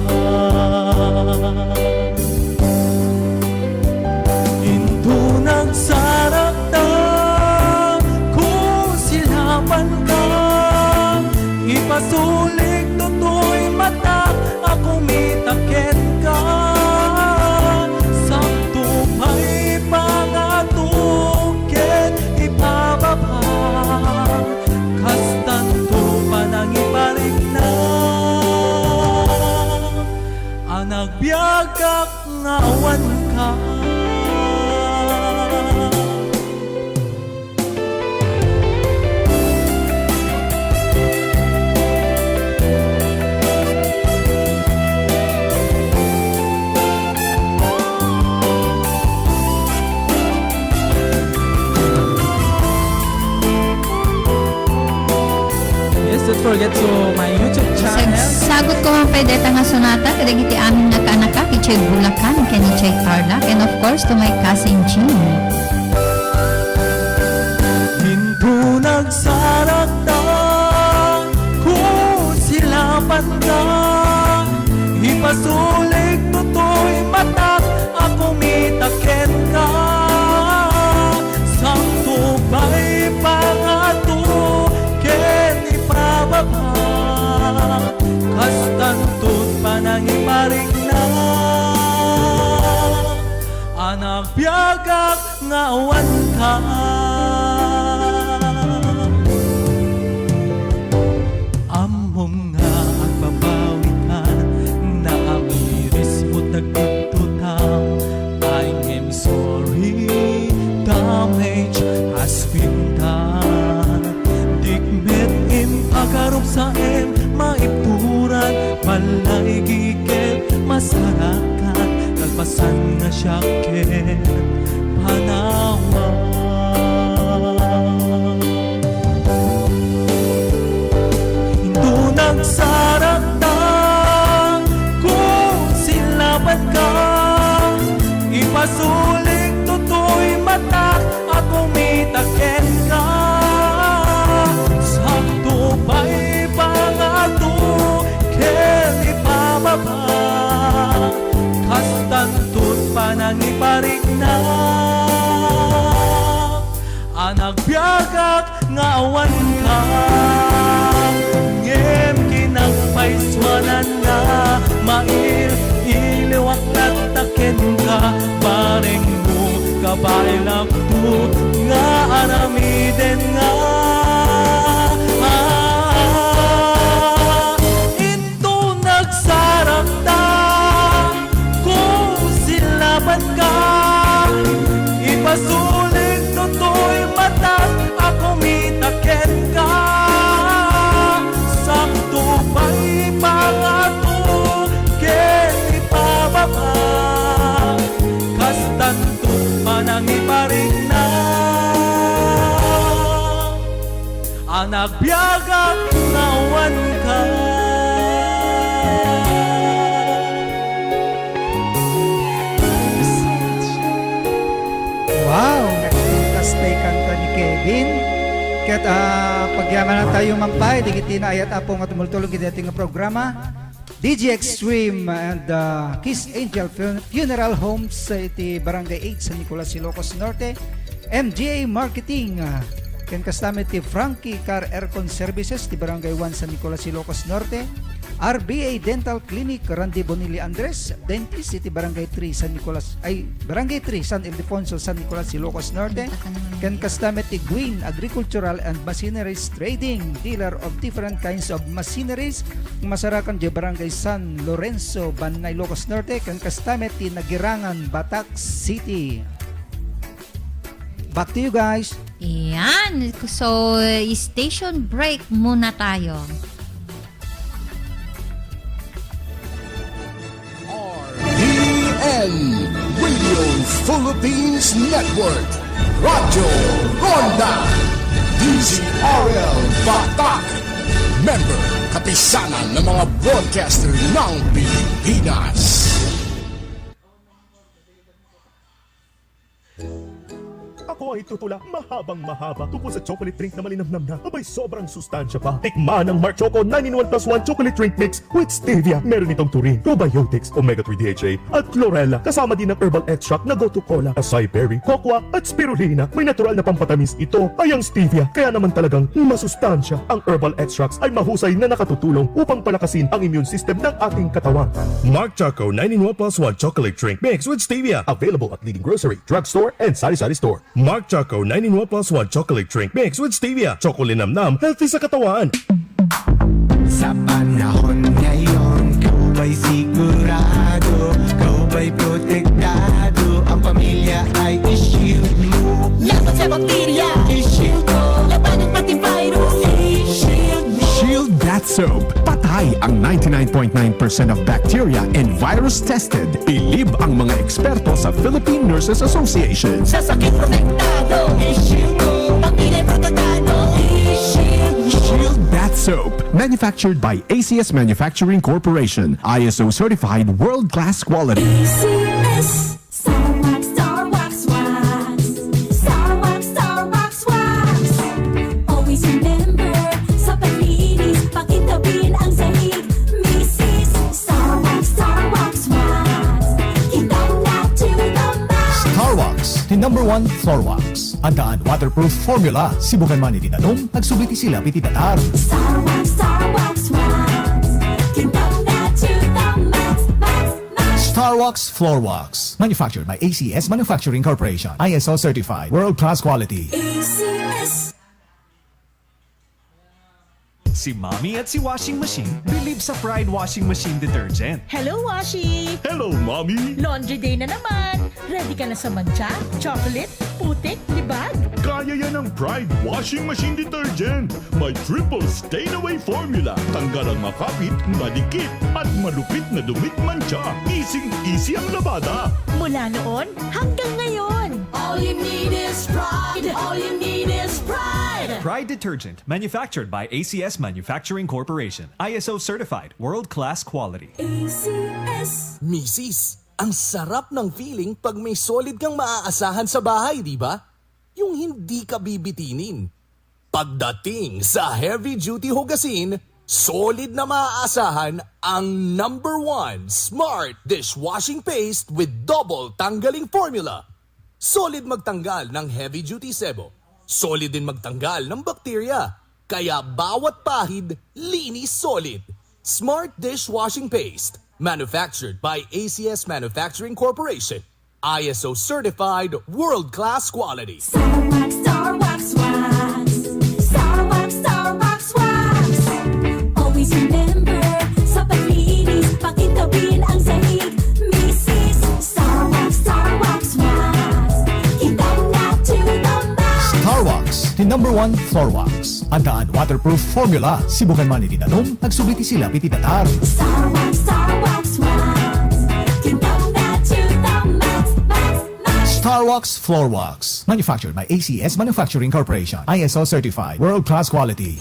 Hinto nagsarap na kung silapan ka ipasulik tutoy mata ako mitakit ka nagbiagak nga awan ka Yes, don't forget to my YouTube channel. Sagot ko ang pwede nga sonata kadagiti amin nga kanaka kichay Bulacan kani chay Tarlac, and of course to my cousin Jean. Hinto nagsarak na kung silapan ka ipasulik tutoy mata ako mitaken ka sakto ba'y pangato ken ipababa kastantot panangiparik na anak biagak nga awan ka among nga agbabawikan na amiris mo tagtututang I am sorry damage has been done digmet agarop sa maipturan balay gigit masarakan kalpasan nga syaket panawa Hinto nagsarak na kung silaban ka ipasulik tutoy mata ako mitaken ka parigna. Anak biyagak nga awan ka, ngem kinagpaiswanan na, mail iliwak nataken ka, pareng mo kabailak mo nga aramiden nga. Ito nagsarap ta kung silaban ka, ipasulit toto'y matag ako mitaken ka. Sakto pa'y pangato ken ipababa, kastanto panangiparin na. Anak biyagak nawan ka. Wow, nagkastay kanta ni Kevin. Kat pagyaman na tayo mampay, di kiti na ayat apong at multulong kiti ating programa. DJ Extreme and Kiss Angel Funeral Homes sa iti Barangay 8 San Nicolas, Ilocos Norte. MGA Marketing, ken kasama ti Frankie Car Aircon Services ti Barangay 1 San Nicolas, Ilocos Norte. RBA Dental Clinic Randy Bonili Andres, Dentist iti Barangay 3 San Nicolas, Barangay 3 San Ildefonso, San Nicolas, Ilocos Norte. Ken kasama ti Green Agricultural and Machineries Trading, dealer of different kinds of machineries, masarakan di Barangay San Lorenzo, Banay, Ilocos Norte. Ken kasama ti Nagirangan, Batak City. Back to you guys. Yan. So, station break muna tayo. RPN Radio Philippines Network, Radyo Ronda, DZRL Batak, member kapisanan ng mga broadcaster ng Pilipinas. Ako ay tutula mahaba tungkol sa chocolate drink na malinamnam na abay sobrang sustansya pa. Tikman ang Mark Choco 9-in-1+1 chocolate drink mix with stevia. Meron itong taurine, probiotics, omega-3 DHA at chlorella. Kasama din ng herbal extract na gotu cola, acai berry, cocoa at spirulina. May natural na pampatamis ito ay ang stevia. Kaya naman talagang masustansya. Ang herbal extracts ay mahusay na nakatutulong upang palakasin ang immune system ng ating katawan. Mark Choco 9-in-1+1 chocolate drink mix with stevia. Available at leading grocery, drugstore and sari-sari store. Mark Choco 9-in-1+1 chocolate drink mix with stevia. Choco linamnam, healthy sa katawan. Sa panahon ngayon, kau ba'y sigurado, kau ba'y protektado, ang pamilya ay i-shield mo. Laban sa bakterya, i-shield mo. Laban at pati virus, i-shield mo. Shield That Soap. Patay ang 99.9% of bacteria and virus tested. Bilib ang mga eksperto sa Philippine Nurses Association. Sa sakit protektado, i-shield mo. Pamilya protektado, i-shield mo. Shield That Soap. Manufactured by ACS Manufacturing Corporation. ISO certified world-class quality. ACS Star Wax Wax. Star Wax Wax. Always remember, sa paglinis, pakitabin ang sahig. Mrs. Star Wax Wax. Kitaw na to the max. Star Wax, the #1 floor wax. Andaan waterproof formula. Sibukan man itinanong, nagsubiti sila pititatar. Star Wax Wax. Kitaw na to the max. Star Wax Floor Wax. Manufactured by ACS Manufacturing Corporation. ISO certified. World-class quality. ACS. Si Mommy at si Washing Machine believe sa Pride Washing Machine Detergent. Hello, Washi! Hello, Mommy! Laundry day na naman! Ready ka na sa mancha, chocolate, putik, libag? Kaya yan ang Pride Washing Machine Detergent. May triple stain-away formula. Tanggal ang makapit, madikit, at malupit na dumit mancha. Easy ang labada. Mula noon hanggang ngayon. All you need is pride. All you need is pride. Pride Detergent, manufactured by ACS Manufacturing Corporation. ISO certified, world-class quality. ACS. Mrs., ang sarap ng feeling pag may solid kang maaasahan sa bahay, di ba? Yung hindi ka bibitinin. Pagdating sa heavy-duty hugasin, Solid na maaasahan ang number 1 Smart Dishwashing Paste with double tanggaling formula. Solid magtanggal ng heavy-duty sebo. Solid din magtanggal ng bakterya. Kaya bawat pahid, linis solid. Smart Dishwashing Paste. Manufactured by ACS Manufacturing Corporation. ISO certified world-class quality. Starbucks wax. Starbucks wax. Always remember, sa paglinis, pakitabin ang sahig. Mrs. Starbucks wax. Itaw na to the max. Star Wax, the number 1 floor wax. Andaan waterproof formula. Sibukan man itinanom, nagsubiti sila pititatar. Starbucks wax. Itaw na to the max. Star Wax Floor Wax. Manufactured by ACS Manufacturing Corporation. ISO certified world-class quality.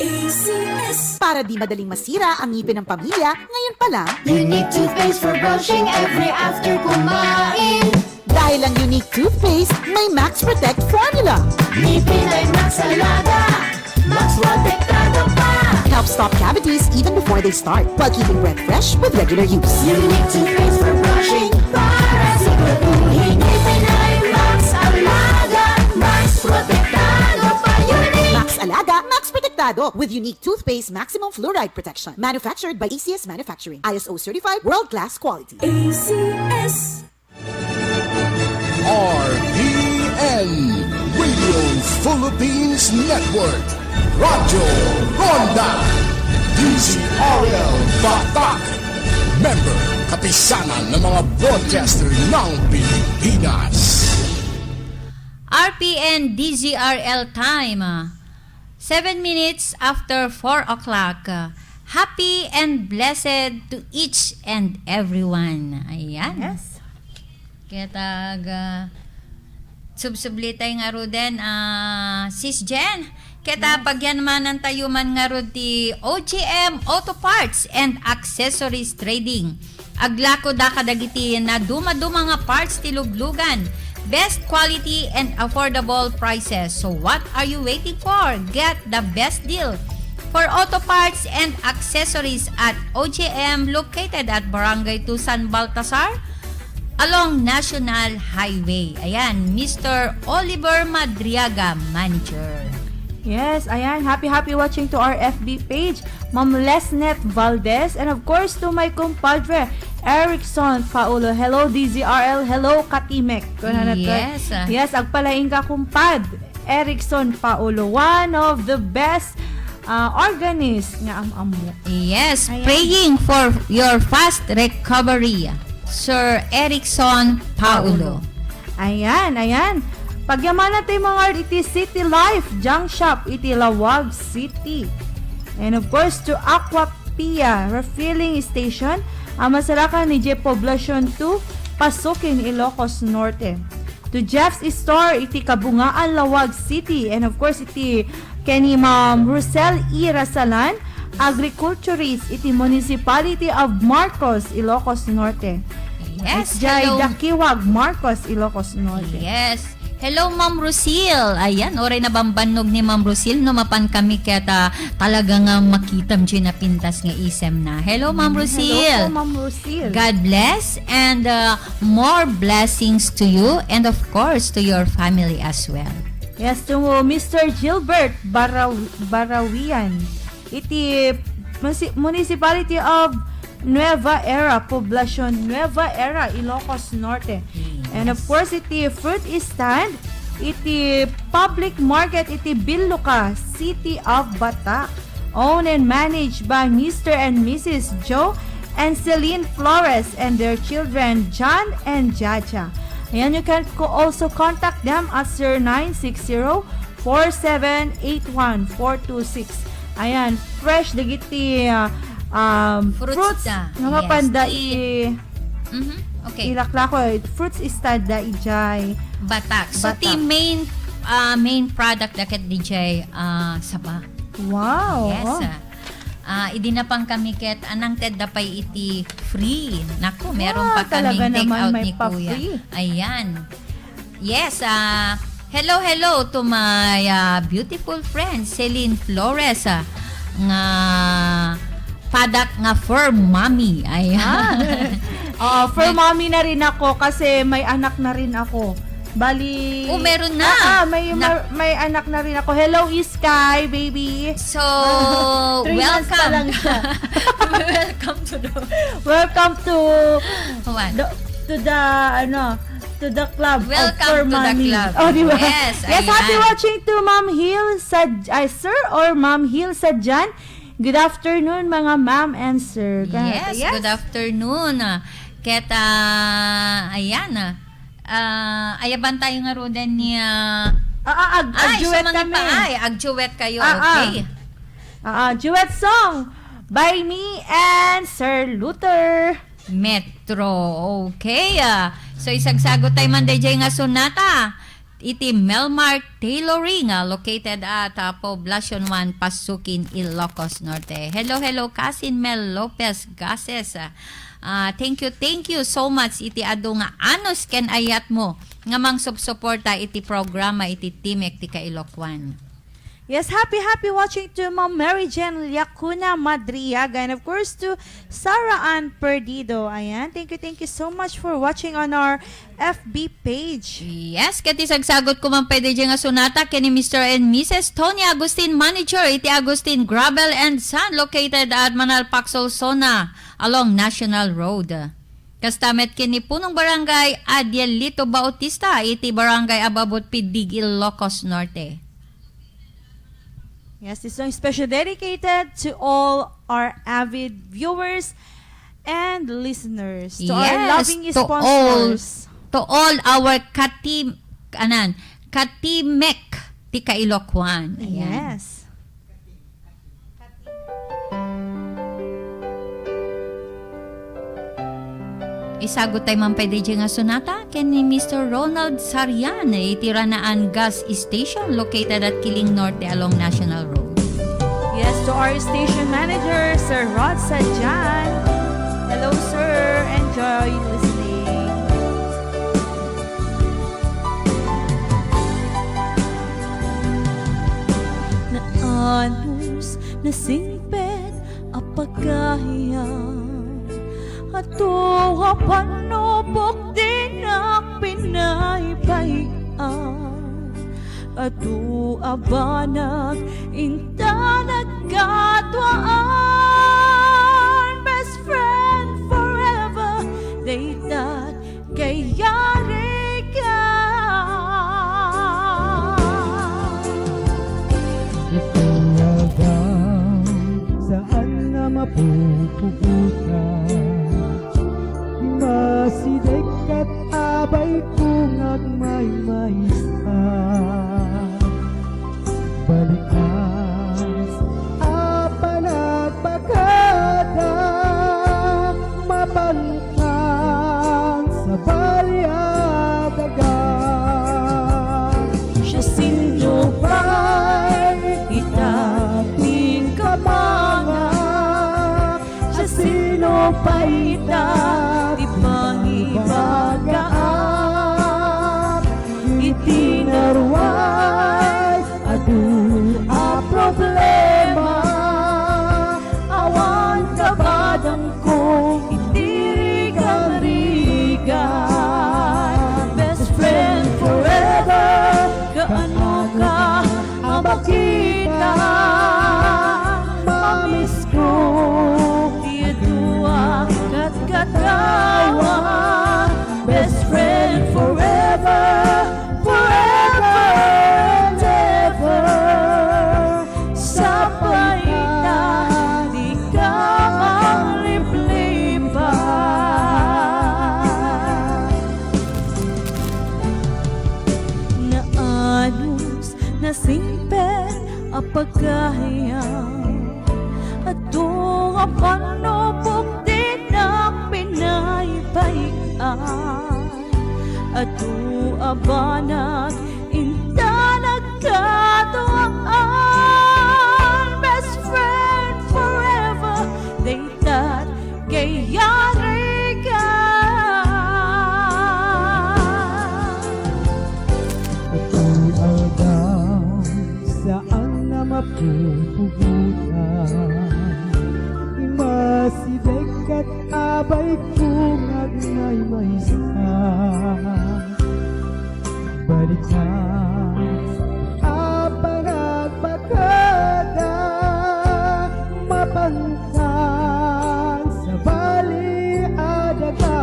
Para di madaling masira ang ngipin ng pamilya, ngayon pa lang, Unique toothpaste for brushing every after kumain. dahil ang unique toothpaste, may Max Protect formula. Ngipin ay Max Alaga. Max Protectado pa. Help stop cavities even before they start, while keeping breath fresh with regular use. Unique toothpaste for brushing para siguraduhin ngipin ay Max Alaga. Max Protectado pa. Unique. Max Alaga, Max Protectado with unique toothpaste maximum fluoride protection. Manufactured by ACS Manufacturing. ISO certified world-class quality. ACS. RPN Radio Philippines Network. Radyo Ronda. DZRL Batak. Member, kapisanan ng mga broadcaster ng Pilipinas. RPN DZRL time. 7 minutes after 4 o'clock. Happy and blessed to each and everyone. Ayan. Yes. Kaya subsublitay nga ro din, Sis Jen. Kaya pagyan man ng tayuman nga ro ti OGM Auto Parts and Accessories Trading. Aglako da kadagiti na duma-duma nga parts ti luglugan. Best quality and affordable prices. So what are you waiting for? Get the best deal for auto parts and accessories at OGM located at Barangay 2 San Baltasar along National Highway. Ayan, Mr. Oliver Madriaga, manager. Yes, ayan. Happy watching to our FB page. Ma'am Lesnet Valdez. And of course, to my compadre, Erickson Paulo. Hello, DZRL. Hello, Katimek. Yes. Yes, agpalaing ka kumpad. Erickson Paulo. One of the best organist nga mo. Yes, Ayan. praying for your fast recovery. Sir Erickson Paulo. Ayan. Pagyaman natin mga iti City Life, Junk Shop, iti Lawag City. And of course, to Aquapia Refilling Station, masarakan ni J. Poblacion 2, Pasukin, Ilocos Norte. To Jeff's Store, iti Kabungaan, Lawag City. And of course, iti Kenny Ma'am Rosel E. Rasalan, Agriculturist, iti Municipality of Marcos, Ilocos Norte. Yes, Jai hello. Dakiwag, Marcos, Ilocos Norte. Yes. Hello, Ma'am Rosil. Ayan, oray na bambanog ni Ma'am Rosil. No, mapan kami kaya talaga nga makitam dyan na pintas nga isem na. Hello, Ma'am Rosil. Hello po, Ma'am Rosil. God bless and more blessings to you and of course to your family as well. Yes, to Mr. Gilbert Barawian. Iti Municipality of Nueva Era, Poblacion Nueva Era, Ilocos Norte. And of course, iti fruit stand, iti public market, iti Biluca, City of Batak. Owned and managed by Mr. and Mrs. Joe and Celine Flores and their children, John and Jaja. Ayan, you can also contact them at 0960-4781-426. Ayan, fresh dagiti fruits na. nga mapanda Yes, okay. ilaklako fruits stand da ijay Batak. So, Batak. the main product na kat DJ saba. Wow. Yes. Idinapang kami ket anang ted dapay iti free. Naku, meron pa talaga kaming take naman out may ni Kuya. pa-free. Ayan. Yes, hello to my beautiful friend Celine Flores nga padak nga for mommy. Ayan. For mommy na rin ako kasi may anak na rin ako. Bali... meron na. May anak na rin ako. Hello, Sky, baby. So, 3 months pa lang siya. Welcome to the club. Welcome to the club. Oh, di ba? Yes, happy watching to Ma'am Hill Sir or Ma'am Hill Sadjan. Good afternoon, mga ma'am and sir. Yes, good afternoon. Keta, ayan ayaban tayo nga ro din niya. Ag-duet kami. Ag-duet kayo, okay. Duet song by me and Sir Luther Metro. Okay. So isagsagot tayo man DJ nga sonata. Iti Melmar Tailoring located at Poblacion 1, Pasukin, Ilocos Norte. Hello, Kasin Mel Lopez Gases. Thank you so much iti ado nga anos ken ayat mo nga mang subsuporta iti programa iti Timek ti Kailocoan. Yes, happy watching to Ma'am Mary Jen Liacuna Madriaga and of course to Sarah Ann Perdido. Ayan, thank you so much for watching on our FB page. Yes, kati sagsagot ko man pwede dyan nga sonata kini Mr. and Mrs. Tony Agustin Manager iti Agustin Gravel and Sun located at Manalpak Solsona along National Road. Kastamet kini punong barangay Adielito Bautista iti barangay Ababot Pidig, Ilocos Norte. Yes, this song is specially dedicated to all our avid viewers and listeners, to our loving sponsors, to all our Katimek ti Kailocoan. Yes. Isagot tayo man pwede dyan nga sonata ken ni Mr. Ronald Sarian itiranaan gas station located at Kiling Norte along National Road. Yes, to our station manager, Sir Rod Sadjan. Hello, sir. Enjoy listening. Naanos na singpet apagkahiyang ato panubok din ang pinaypayan ato abanag inta nagkatwaan best friend forever they that kayari ka ipinagang saan na mapupugutan masidek at abay kung agmay-maysa balikas apanagpagkada mapantang sa balyadaga siya sino ba'y itaping kamanga siya sino ba'y itinarway adu a problema awan kabadang ko itirigan best friend forever kaano ka mabakita mamiss ko tiyadua katkatawa best friend forever and ever sa paita di ka mangliplipa naanos na simpet apagkahiyang atong apanubok din ang pinaypayan ato abanag inta nagkatuan best friend forever they that kayari ka ito'y aldaw saan na mapupugutan Apagagpakada mapangkan sa bali adaga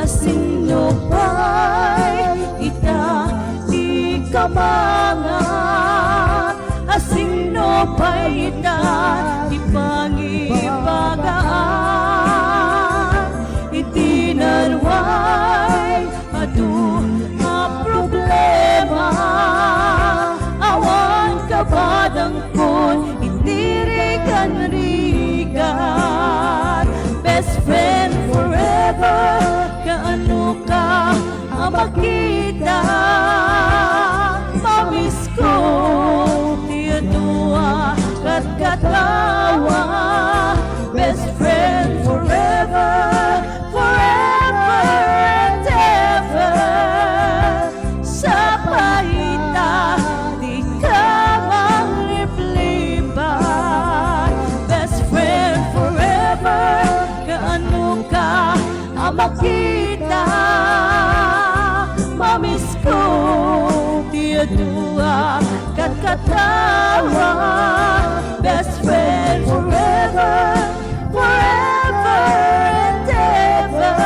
Asino pa'y ita di kamangat Asino pa'y ita di pangipagaan Itinarway adu a problema Awan kabadang kun itirikan rigat Best friend forever Kaano ka makita Mamiss ko Tiya dua kat katawa Best friend forever Forever and ever Sa paita Di ka manglipliban Best friend forever Kaano ka makita Mamiss ko Tiya dua kat katawa Best friend forever Forever and ever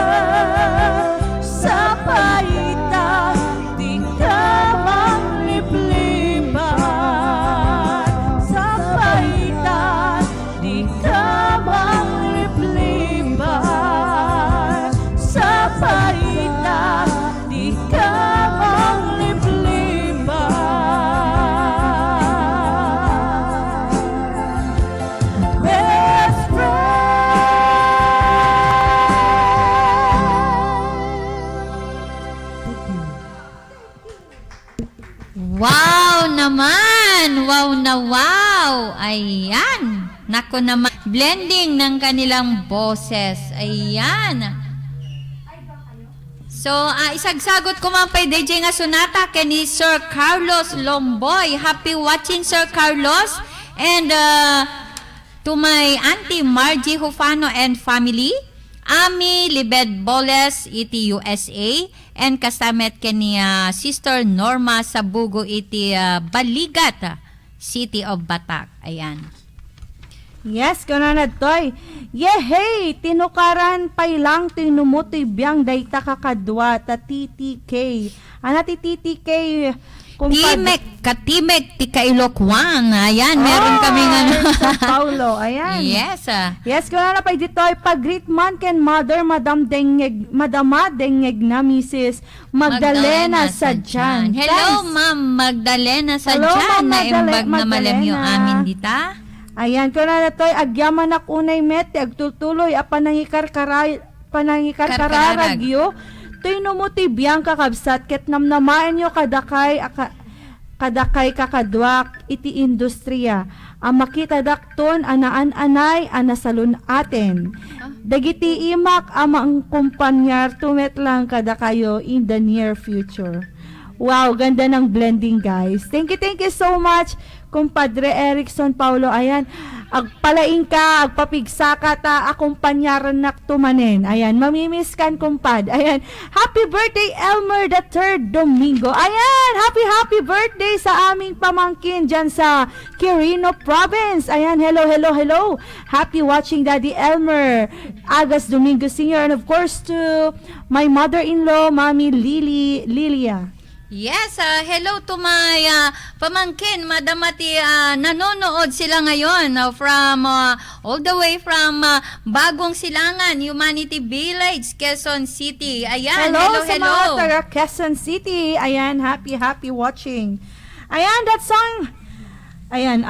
Sa paita Di ka manglipliban Sa paita Di ka manglipliban Sa paita Di ka manglipliban Best Wow naman! Wow na wow! Ayan! Nako naman, blending ng kanilang boses. Ayan! So, isagsagot ko man pa DJ nga sonata kay ni Sir Carlos Lomboy. Happy watching, Sir Carlos. And to my Auntie Margie Hufano and family, Ami Libed Boles, iti USA, and kasamet kani Sister Norma Sabugo, iti Baligat, City of Batak. Ayan. Yes, kananad toy. Yehey, tinukaran pailang tinumutoy biyang dayta kakadwa ta TTK. Ana ti TTK Timek, Timek, ti Kailocoan. Ayan, meron kami nga. Sa Paulo, ayan. Yes. Yes, kung na pa dito ay pag-greet man ken mother, madama dengeg na Mrs. Magdalena Sadjan. Hello, Ma'am Magdalena Sadjan. Hello, Ma'am Na imbag na malam yung amin dita. Ayan, kung na to'y agyaman ak unay met, agtutuloy, panangikarkararagyo, to'y numuti biyang kakabsat, ket namnamaan nyo kadakay kakadwak, iti industriya. Ang makita dakton, anaan-anay, anasalun aten. Dagiti imak, amang kumpanyar, tumet lang kada kayo in the near future. Wow, ganda ng blending, guys. Thank you so much, Kumpadre Erickson Paulo. Ayan, agpalaing ka, agpapigsa ka ta, akumpanyaran nak tumanen. Ayan, mamimiss kan, kumpad. Ayan, happy birthday, Elmer the 3rd Domingo. Ayan, happy birthday sa aming pamangkin dyan sa Quirino Province. Ayan, hello. Happy watching, Daddy Elmer. Agas Domingo Sr. And of course to my mother-in-law, Mami Lilia. Yes, hello to my pamangkin, madamati nanonood sila ngayon from all the way from Bagong Silangan, Humanity Village, Quezon City. Ayan, hello. Sa mga taga Quezon City. Ayan, happy watching. Ayan, that song. Ayan,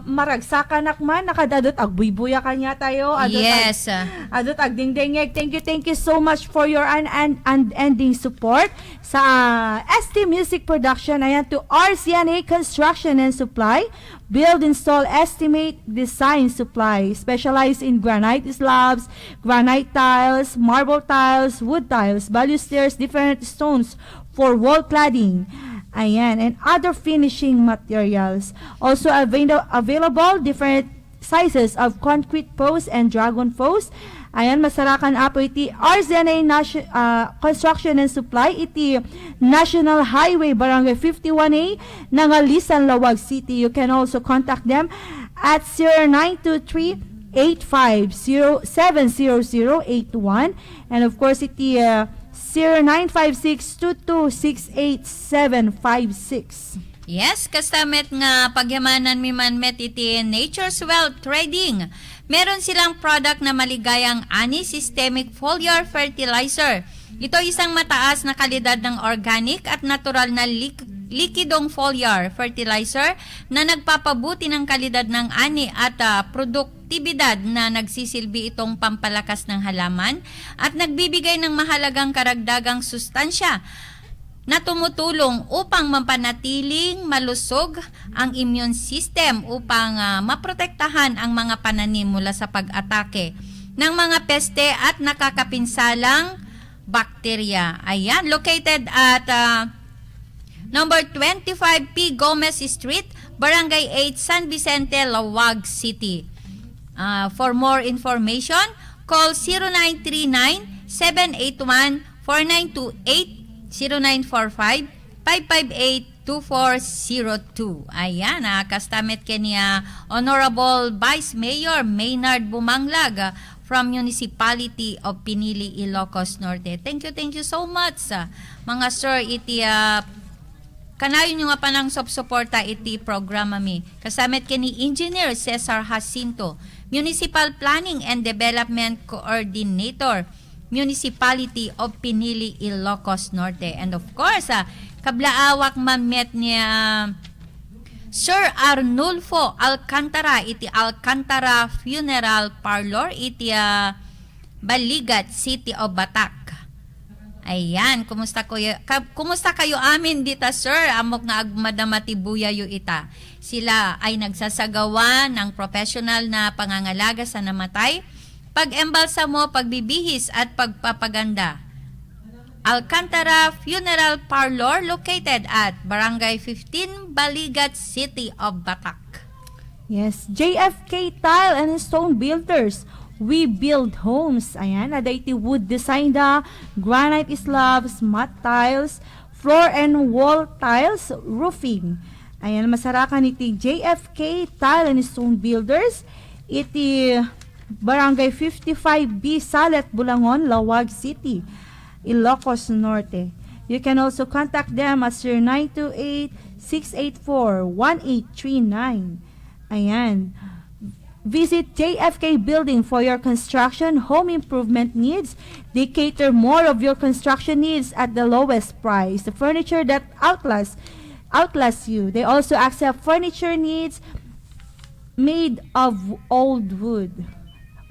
maragsakan nakman, nakadadot agbuy-buya kanya tayo. Yes. Adot agdingdingeg. Thank you so much for your unending support sa ST Music Production. Ayan, to RCNA Construction and Supply, build, install, estimate, design, supply. Specialized in granite slabs, granite tiles, marble tiles, wood tiles, balusters, different stones for wall cladding. Ayan, and other finishing materials. Also available different sizes of concrete posts and dragon posts. Ayan, masarakan apo iti RZNA Construction and Supply iti National Highway Barangay 51A Nangalisan, Lawag City. You can also contact them at 0923-850-70081 and of course iti 0956-2268-756. Yes, kastamet nga pagyamanan mi man met iti Nature's Wealth Trading. Meron silang product na maligayang ani systemic foliar fertilizer. Ito isang mataas na kalidad ng organic at natural na likidong foliar fertilizer na nagpapabuti ng kalidad ng ani at produktibidad na nagsisilbi itong pampalakas ng halaman at nagbibigay ng mahalagang karagdagang sustansya na tumutulong upang mapanatiling malusog ang immune system upang maprotektahan ang mga pananim mula sa pag-atake ng mga peste at nakakapinsalang bakterya. Ayan, located at number 25 P. Gomez Street, Barangay 8, San Vicente, Lawag City. For more information, call 0939-781-4928 0945-558-2402. Ayan, kastamet kanya Honorable Vice Mayor Maynard Bumanglag from Municipality of Pinili, Ilocos Norte. Thank you so much. Mga sir, iti kanayon nyo nga pa ng suporta iti programa mi. Kastamet kani Engineer Cesar Jacinto, Municipal Planning and Development Coordinator, Municipality of Pinili, Ilocos Norte. And of course, kablaawak mamet niya Sir Arnulfo Alcantara iti Alcantara Funeral Parlor iti Baligat, City of Batak. Ayan, kumusta kayo amin dita sir? Amok nga agmadamati buyayo ita. Sila ay nagsasagawa ng professional na pangangalaga sa namatay, pag-embalsa mo, pagbibihis at pagpapaganda. Alcantara Funeral Parlor located at Barangay 15, Baligat, City of Batak. Yes, JFK Tile and Stone Builders. We build homes. Ayan, iti wood design da, granite slabs, matte tiles, floor and wall tiles, roofing. Ayan, masarakan iti JFK Tile and Stone Builders. Iti Barangay 55B, Salet, Bulangon, Lawag City, Ilocos Norte. You can also contact them at 0928-684-1839. Ayan. Visit JFK Building for your construction home improvement needs. They cater more of your construction needs at the lowest price. The furniture that outlast you. They also accept furniture needs made of old wood.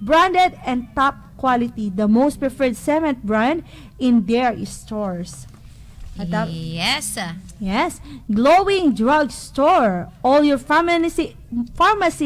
Branded and top quality, the most preferred cement brand in their stores. Yes. Yes. Glowing drugstore. All your pharmacy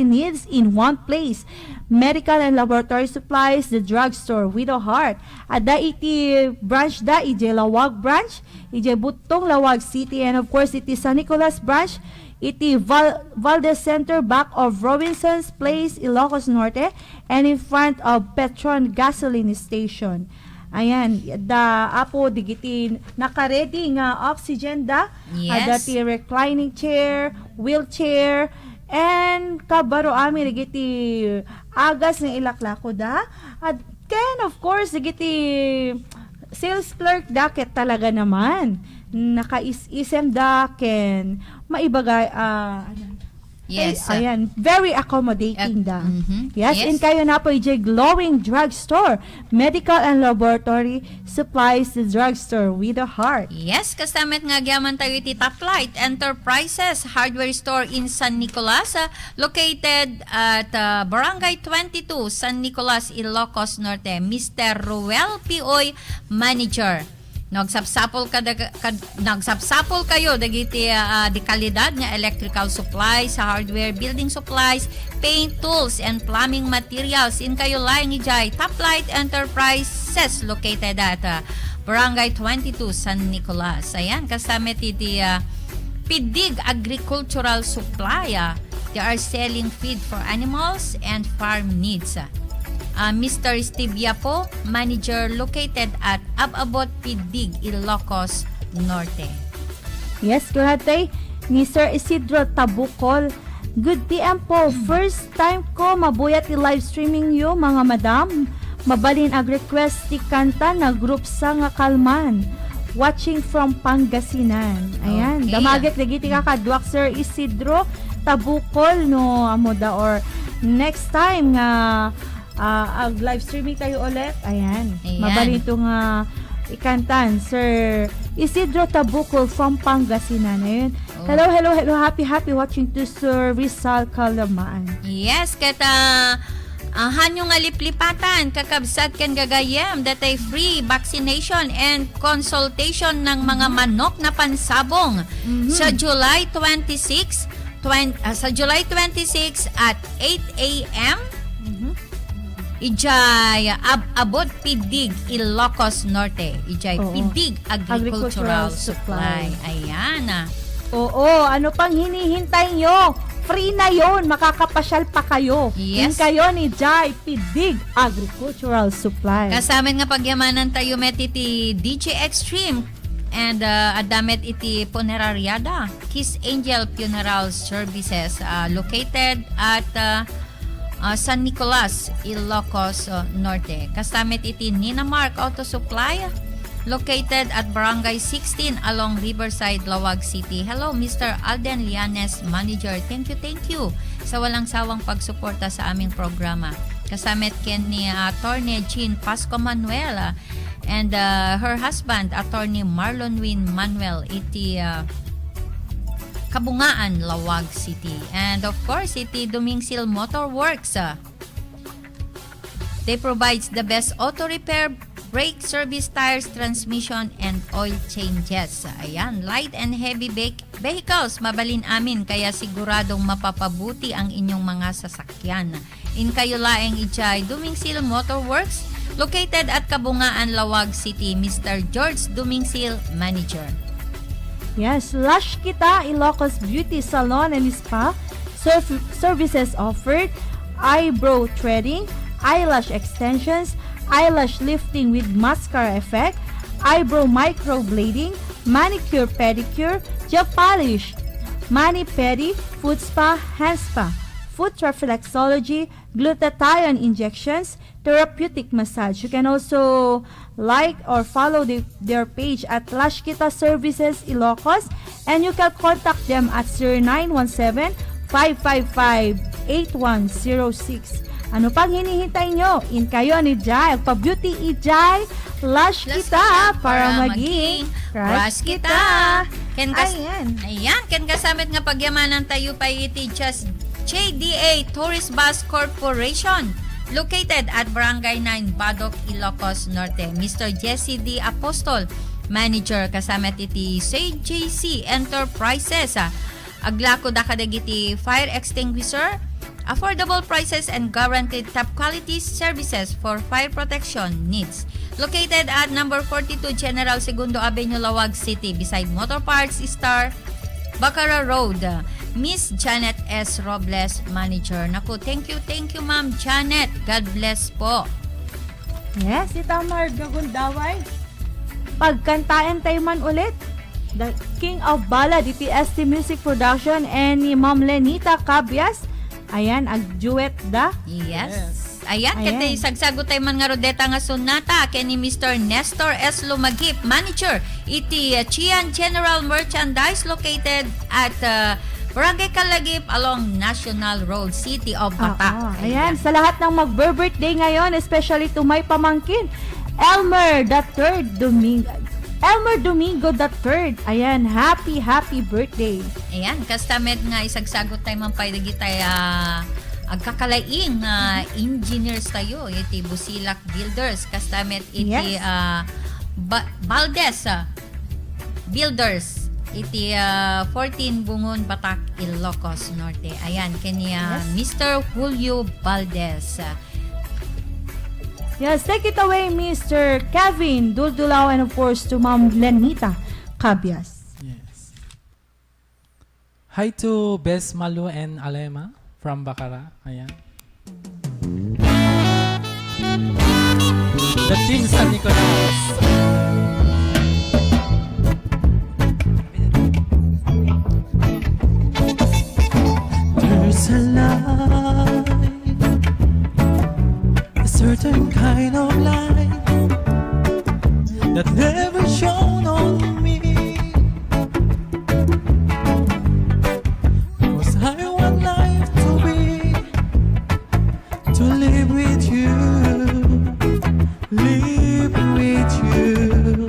needs in one place. Medical and laboratory supplies, the drugstore with a heart. Ada iti branch da, ije Lawag branch, ije Butong, Lawag City, and of course iti San Nicolas branch, iti Valdez Center, back of Robinson's Place, Ilocos Norte, and in front of Petron Gasoline Station. Ayan, da apo digiti naka-ready nga oxygen da. Yes. Dati reclining chair, wheelchair, and kabaro ami digiti agas nga ilaklako da. At can of course digiti sales clerk da ket talaga naman. Naka-isem da ken maibagay Yes. Ayan, very accommodating da. Yes, Yes. in kayo na po ije Glowing Drugstore, medical and laboratory supplies, the drugstore with a heart. Yes, kasamet nga gyaman tayo iti Top Flight Enterprises Hardware Store in San Nicolas, located at Barangay 22, San Nicolas, Ilocos Norte. Mr. Ruel Pioy, Manager. Nagsapsapol kayo dagiti di kalidad nga electrical supplies, hardware, building supplies, paint tools and plumbing materials in kayo layang ijay Top Flight Enterprises located at Barangay 22, San Nicolas. Ayan, kasama iti Pidig Agricultural Supply. They are selling feed for animals and farm needs. Mr. Steve Yapo, manager located at Ababot Pidig, Ilocos Norte. Yes, kurate. Ni Sir Isidro Tabukol. Good PM po. First time ko mabuyat i-live streaming yo, mga madam. Mabalin ag request ti kanta na group sa nga Kalman. Watching from Pangasinan. Ayan. Okay. Damagit lagi ti kakadwak Sir Isidro Tabukol no amoda or next time nga ag live streaming tayo ulit. Ayan. Ayan. Mabalin to nga ikantan Sir Isidro Tabukol from Pangasinan. Ayun. Hello, hello, hello. Happy watching to Sir Rizal Calaman. Yes, kata hanyo nga liplipatan, kakabsat kan gagayam, datay free vaccination and consultation ng mga manok na pansabong sa July 26 at 8 a.m. Ijay Abot Pidig, Ilocos Norte. Ijay Pidig Agricultural Supply. Ayan. Oo, ano pang hinihintay nyo? Free na yon, makakapasyal pa kayo. Yes. Kayo ni Jai Pidig Agricultural Supply. Kasamin nga pagyamanan tayo met iti DJ Extreme and adamet iti Puneraryada, Kiss Angel Funeral Services located at San Nicolas, Ilocos Norte. Kasamet iti Nina Mark Auto Supply located at Barangay 16 along Riverside, Lawag City. Hello, Mr. Alden Lianes, Manager. Thank you sa walang sawang pagsuporta sa aming programa. Kasamet ken ni Attorney Jean Pasco Manuel and her husband, Attorney Marlon Win Manuel, iti Kabungaan, Lawag City. And of course, iti Dumingsil Motor Works. They provides the best auto repair, brake service, tires, transmission, and oil changes. Ayan, light and heavy vehicles, mabalin amin, kaya siguradong mapapabuti ang inyong mga sasakyan. In kayo laeng ijay Dumingsil Motor Works, located at Kabungaan, Lawag City. Mr. George Dumingsil, Manager. Yes, Lush Kita, Ilocos Beauty Salon and Spa. Services offered, eyebrow threading, eyelash extensions, eyelash lifting with mascara effect, eyebrow microblading, manicure pedicure, gel polish, mani-pedi, foot spa, hand spa, foot reflexology, glutathione injections, therapeutic massage. You can also like or follow their page at Lush Kita Services Ilocos, and you can contact them at 0917-555-8106. Ano pang hinihintay nyo? In kayo ni Jai, pa-beauty i-Jai, Lush Kita para maging crush kita. Ayan, ken kasamit nga pagyamanan tayo pa iti just JDA Tourist Bus Corporation located at Barangay 9, Badok, Ilocos Norte. Mr. Jesse D. Apostol, Manager, kasamit iti CJC Enterprises. Aglako da kadagiti fire extinguisher, affordable prices and guaranteed top quality services for fire protection needs. Located at number 42 General Segundo Avenue, Lawag City, beside Motor Parts Star, Bacara Road. Miss Janet S. Robles, Manager. Naku, thank you Ma'am Janet. God bless po. Yes, itamar gagundaway. Pagkantaan tayo man ulit. The King of Ballad, DTST Music Production, and ni Ma'am Lenita Cabias. Ayan, ag-duet da. Yes. Ayan, kaya sagsagot tayo man nga rodeta nga sonata kay ni Mr. Nestor S. Lumagip, Manager, iti Chian General Merchandise located at Barangay Kalagip along National Road, City of Batak. Ayan, sa lahat ng mag-birthday ngayon, especially to my pamangkin, Elmer Domingo the 3rd. Ayan, happy birthday. Ayan, kastamet nga isagsagot tayo man pay dagi tayo agkakalaing engineers tayo iti Busilak Builders, kastamet iti Valdez Builders iti 14 Bungon, Batak, Ilocos Norte. Ayan, kanya Mr. Julio Valdez. Yes, take it away, Mr. Kevin Duldulao, and of course to Ma'am Lenita Cabias. Yes. Hi to Bes Malu and Alema from Bacara. Ayan. The Team San Nicolas. There's a light, a certain kind of light that never shone on me. Cause I want life to be, to live with you, live with you.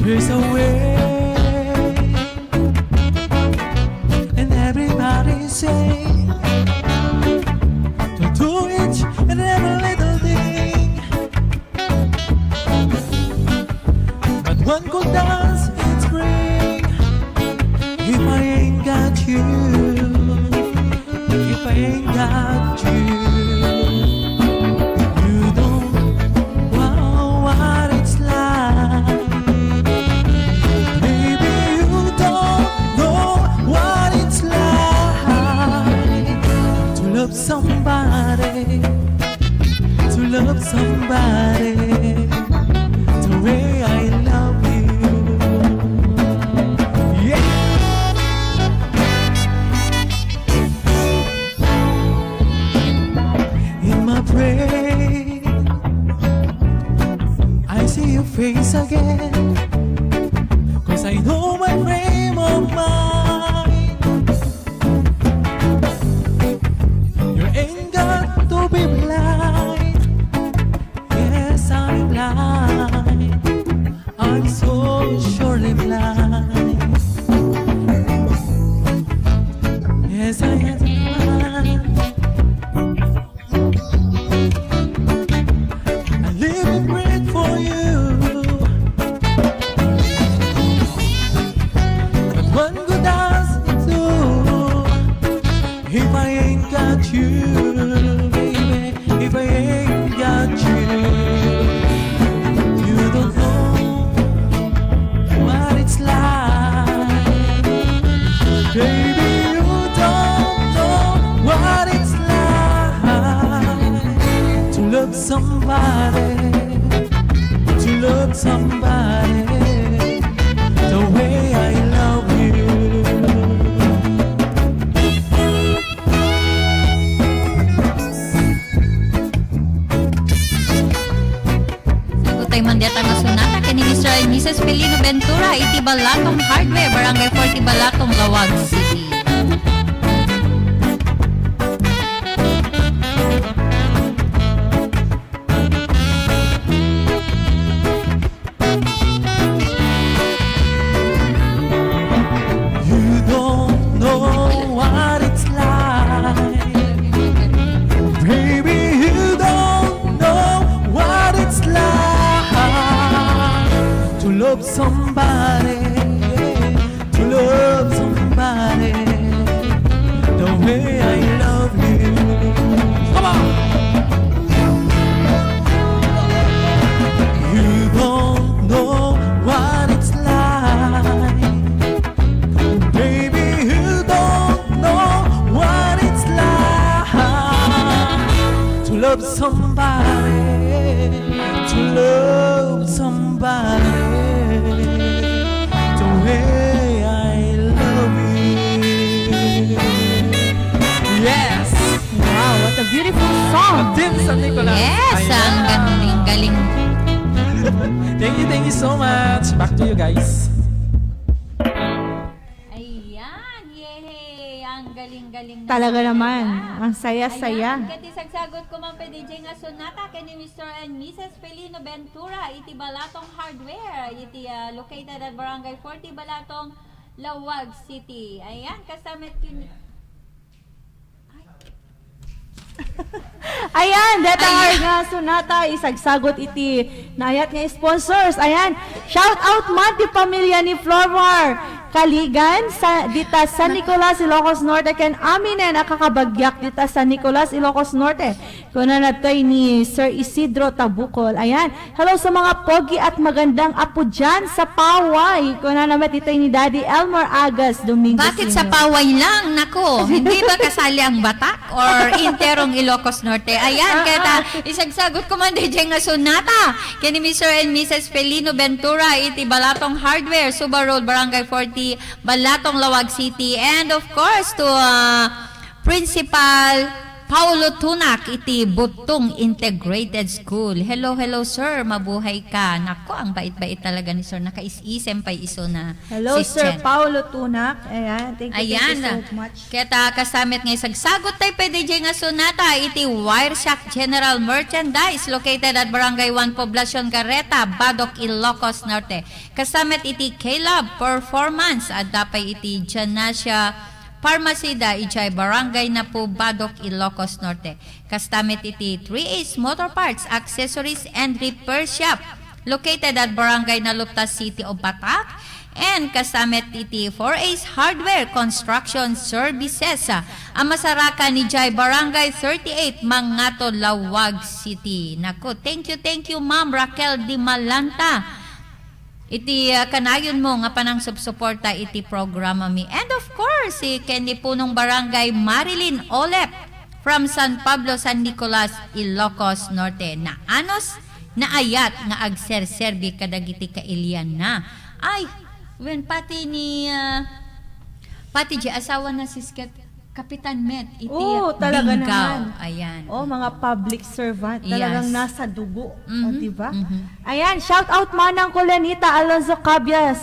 There's a way, and everybody say to do each and every little thing. But one could dance in spring if I ain't got you, if I ain't got you. You don't know what it's like. Baby, you don't know what it's like to love somebody, to love somebody the way I love you. Yeah. In my brain, I see your face again. Cause I know my frame of mind. You ain't got to be blind. Yes, I'm blind. I'm so surely blind. Yes, I am blind. I live and breathe for you. But one good dance to do if I ain't got you, baby, if I ain't got you. You don't know what it's like. Baby, you don't know what it's like to love somebody, to love somebody the way I love you. Utay mandiata nga sunata kini Mr. and Mrs. Felino Ventura, iti Balatong Hardware, Barangay 40 Balatong, Lawag City. You don't know what it's like. Baby, you don't know what it's like to love somebody, to love somebody the way I love you. Come on! You don't know what it's like. Baby, you don't know what it's like to love somebody, to love somebody the way I love you. Yes! Wow, what a beautiful song. Team San Nicolas. Yes, ang galing. Thank you so much. Back to you guys. Ayan, yehey, ang galing-galing. Talaga naman, ang saya-saya. Ayan, kati sagsagot ko man DJ nga sonata kini Mr. and Mrs. Felino Ventura, iti Balatong Hardware, iti located at Barangay 40 Balatong, Lawag City. Ayan, kasamit yun. Ayan, data nga sunata isagsagot iti nayat nga sponsors. Ayan, shout out man ti pamilya ni Flormar. Kaligan sa dita San Nicolas, Ilocos Norte, ken aminen akakabagyak dita San Nicolas, Ilocos Norte. Kuna natay ni Sir Isidro Tabukol. Ayan. Hello sa mga pogi at magandang apo dyan sa Paway. Kuna naman itay ni Daddy Elmer Agas Domingo. Bakit sa Paway lang? Nako, hindi ba kasali ang Batak or interong Ilocos Norte? Ayan, kaya isagsagot ko man DJ nga sunata. Kani Mr. and Mrs. Felino Ventura, iti Balatong Hardware, Suba Road, Barangay 40, Balatong Lawag City. And of course, to Principal Paulo Tunak, iti Butong Integrated School. Hello, hello sir, mabuhay ka. Nako, ang bait-bait talaga ni sir. Nakais-isem pa iso na hello si Sir Chen. Paulo Tunak. Ayan, thank you so much. Kaya kasamit nga sagsagot tayo pwede dyan nga sunata, iti Wireshack General Merchandise located at Barangay 1 Poblacion Gareta, Badok, Ilocos Norte. Kasamit iti K-Lab Performance at dapay iti Janasya Parmasida, ijay Barangay na po Badok, Ilocos Norte. Kastamit iti 3A's Motor Parts, Accessories and Repair Shop located at Barangay Nalupta City of Batak. And kastamit iti 4A's Hardware Construction Services ang masaraka ni Jai Barangay 38, Mangato, Lawag City. Nako, thank you Ma'am Raquel Di Malanta. Iti kanayon mo nga panang subsuporta iti programa mi. And of course, si Kendi Punong Barangay Marilyn Olep from San Pablo, San Nicolas, Ilocos Norte. Na anos na ayat nga agserserbi kadagiti kailian na. Ay, when pati ni pati di asawa na si Kapitan Met, iti talaga Bingaw. naman. Ayan. Mga public servant. Talagang Yes. nasa dugo. Diba? Ayan, shout out manang Colanita Alonzo Cabias.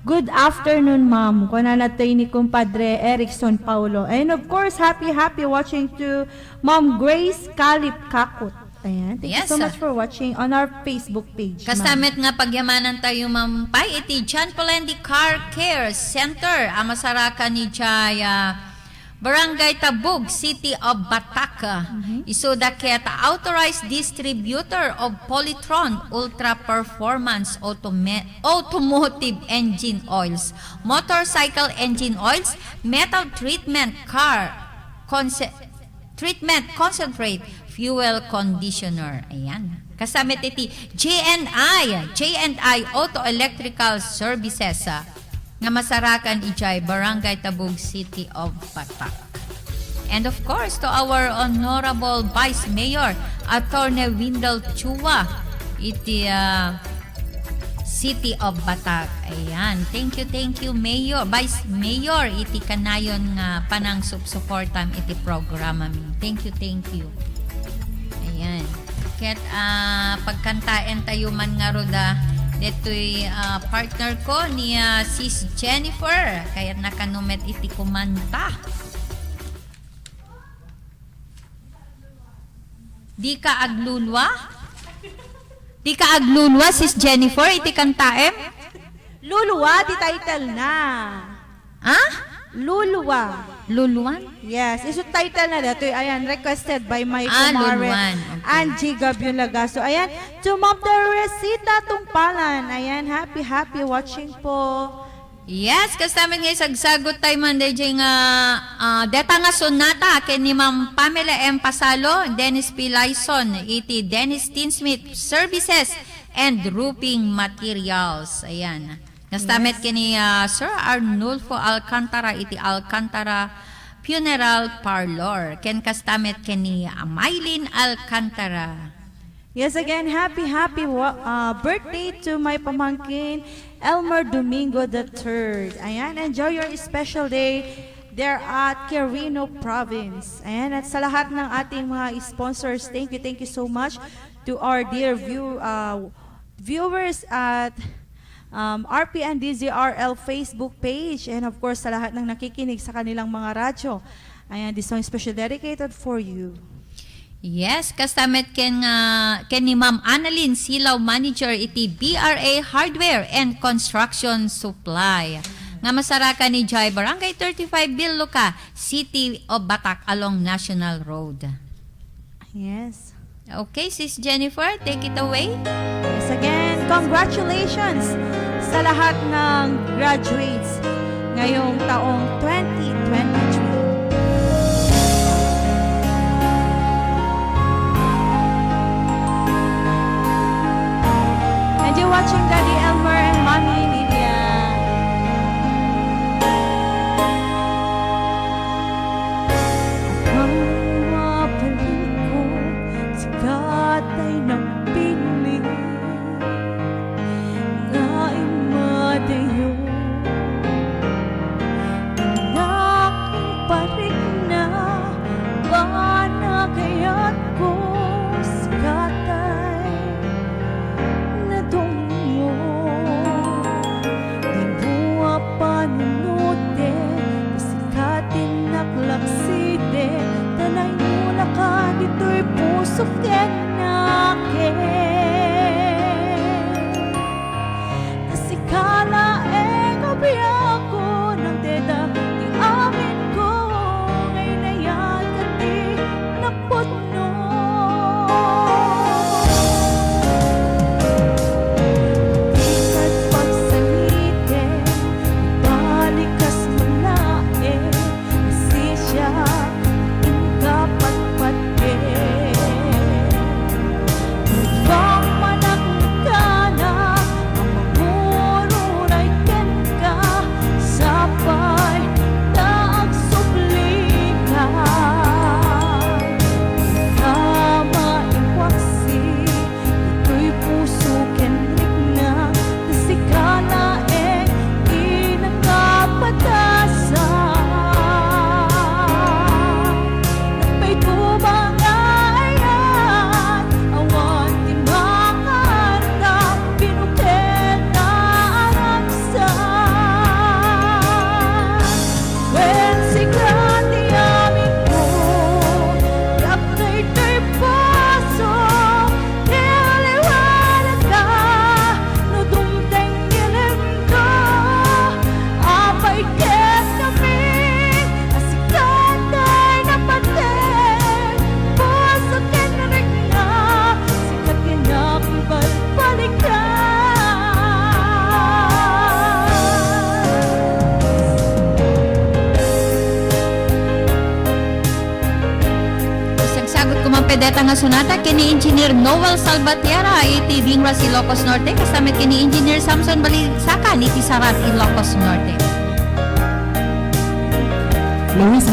Good afternoon, ma'am. Kuna natay ni kumpadre Erickson Paulo. And of course, happy watching to Ma'am Grace Calip Kakut. Ayan. Thank you so much for watching on our Facebook page. Kasamit nga pagyamanan tayo mampay, iti John Polendi Car Care Center. Amasaraka ni Jaya Barangay Tabug, City of Batak. Isuda keta authorized distributor of Polytron Ultra Performance Automotive Engine Oils, Motorcycle Engine Oils, Metal Treatment Car Treatment Concentrate, Fuel Conditioner. Ayan. Kasamit iti J&I Auto Electrical Services nga masarakan ijay Barangay Tabug, City of Batak. And of course, to our Honorable Vice Mayor, Attorney Windel Chua, iti City of Batak. Ayan. Thank you, Mayor. Vice Mayor, iti kanayon nga panang subsuportam iti programa mi. Thank you. Ayan. Ket pagkantaen tayo man nga roda, deto'y partner ko ni Sis Jennifer. Kaya nakanumet iti kumanta. Di ka aglulwa, Sis Jennifer, iti kantaem? Luluwa, di title na. Ha? Luluwa. Luluwan? Yes, iso title na dito. Ayan, requested by my Luluwan. Okay. Angie Gabriel Lagaso. Ayan, to Ma'am Teresita Tungpalan. Ayan, happy watching po. Yes, kasama nga sagsagot tayo man dyan nga deta nga sonata kay ni Ma'am Pamela M. Pasalo, Dennis P. Lyson, iti Dennis Tinsmith Services and Roofing Materials. Ayan. Nastamet kini Sir Arnulfo Alcantara, iti Alcantara Funeral Parlor. Ken kastamet kini Maylin Alcantara. Yes, again, happy birthday to my pamangkin, Elmer Domingo III. Ayan, enjoy your special day there at Quirino Province. Ayan, at sa lahat ng ating mga sponsors, thank you so much to our dear viewers at RPN DZRL Facebook page, and of course sa lahat ng nakikinig sa kanilang mga radyo. Ayan, this song is specially dedicated for you. Yes, kastamet ken ni Ma'am Annalyn Silaw, Manager iti BRA Hardware and Construction Supply. Nga masaraka ni Jai Barangay 35 Biluca, City of Batak along National Road. Yes. Okay, Sis Jennifer, take it away. Yes, again, congratulations sa lahat ng graduates ngayong taong 2023. And you're watching Daddy Elmer and Mommy Lydia. Ang mabalik ko, sikat ay napiling na imadayo ang aking parik na banagayat ko, sikat ay nadungo. Di buwa panunuti, sikatin naklakside, tanay mula ka, dito'y puso ken akin. Nasikala gabi ako ng deda, di amin ko, ngayon na yan kati napuno. Ikat pagsalite, balikas malae, nasisya, ingkapatpate. Bang manaknikana, ang mamururay ken ka, sapay na agsuplika. Maiwaksi, ito'y puso ken rigna, nasikala inangkapatasa. Nagpay tubang ayan, awan timangan ka, pinuken na aragsan. When sikrati amin ko, kapnay to'y paso, niliwanag ka, nudumteng gilim ko, apay ket kami, asikat ay napateng, puso ken rigna, sikat ken nakibalbalikan. Isang sagot ko mang pedeta nga sunata kini Engineer Noel Salvatierra iti Dingra Ilocos Norte kasamit kini Engineer Samson Balisacan iti Sarat Ilocos Norte. Louis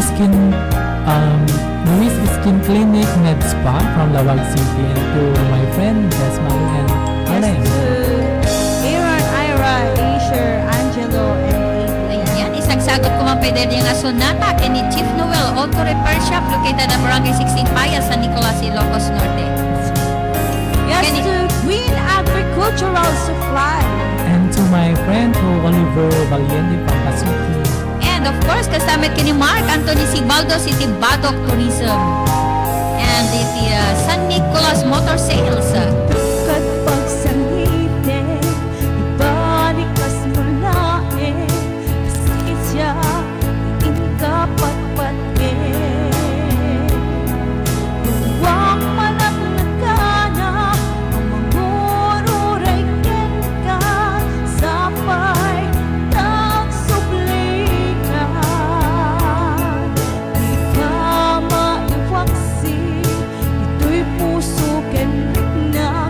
Skin Clinic Med Spa from Lawag City, and to my friend Desmond and Alain. Aaron, Ira, Asher, Angelo, and Ayan, isang sagot ko mang pedeta nga sunata kini Chief Noel Auto Repair Shop located at Barangay 16 Payas, San Nicolas, Ilocos Norte. Yes, to Green Agricultural Supply. And to my friend Oliver Valiente from Kasuki. And of course, kasamit kini Mark Anthony Sibaldo City Badok Tourism. And iti San Nicolas Motor Sales. Kat pagsalite, ibalikas mulae, kasisya, ingkapatpate. Huwag manaknakana, ang mangururay ken ka, sapay nagsuplika. Di ka maiwaksi, ito'y puso ken rigna,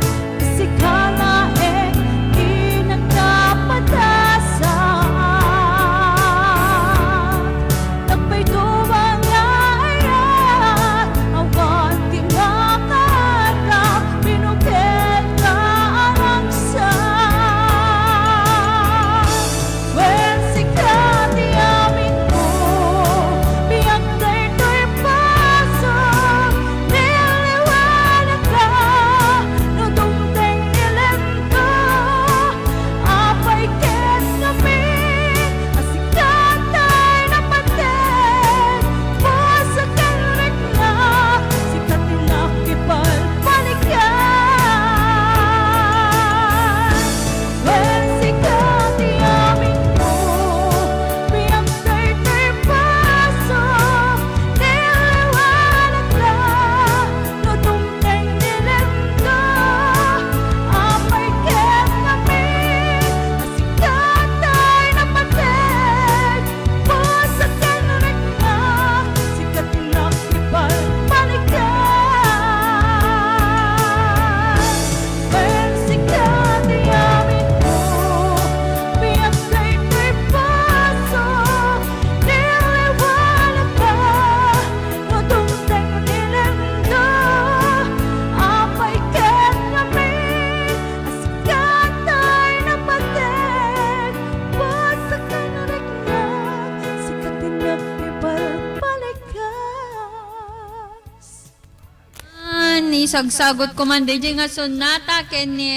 sagsagot ko man DJ nga sonata ken ni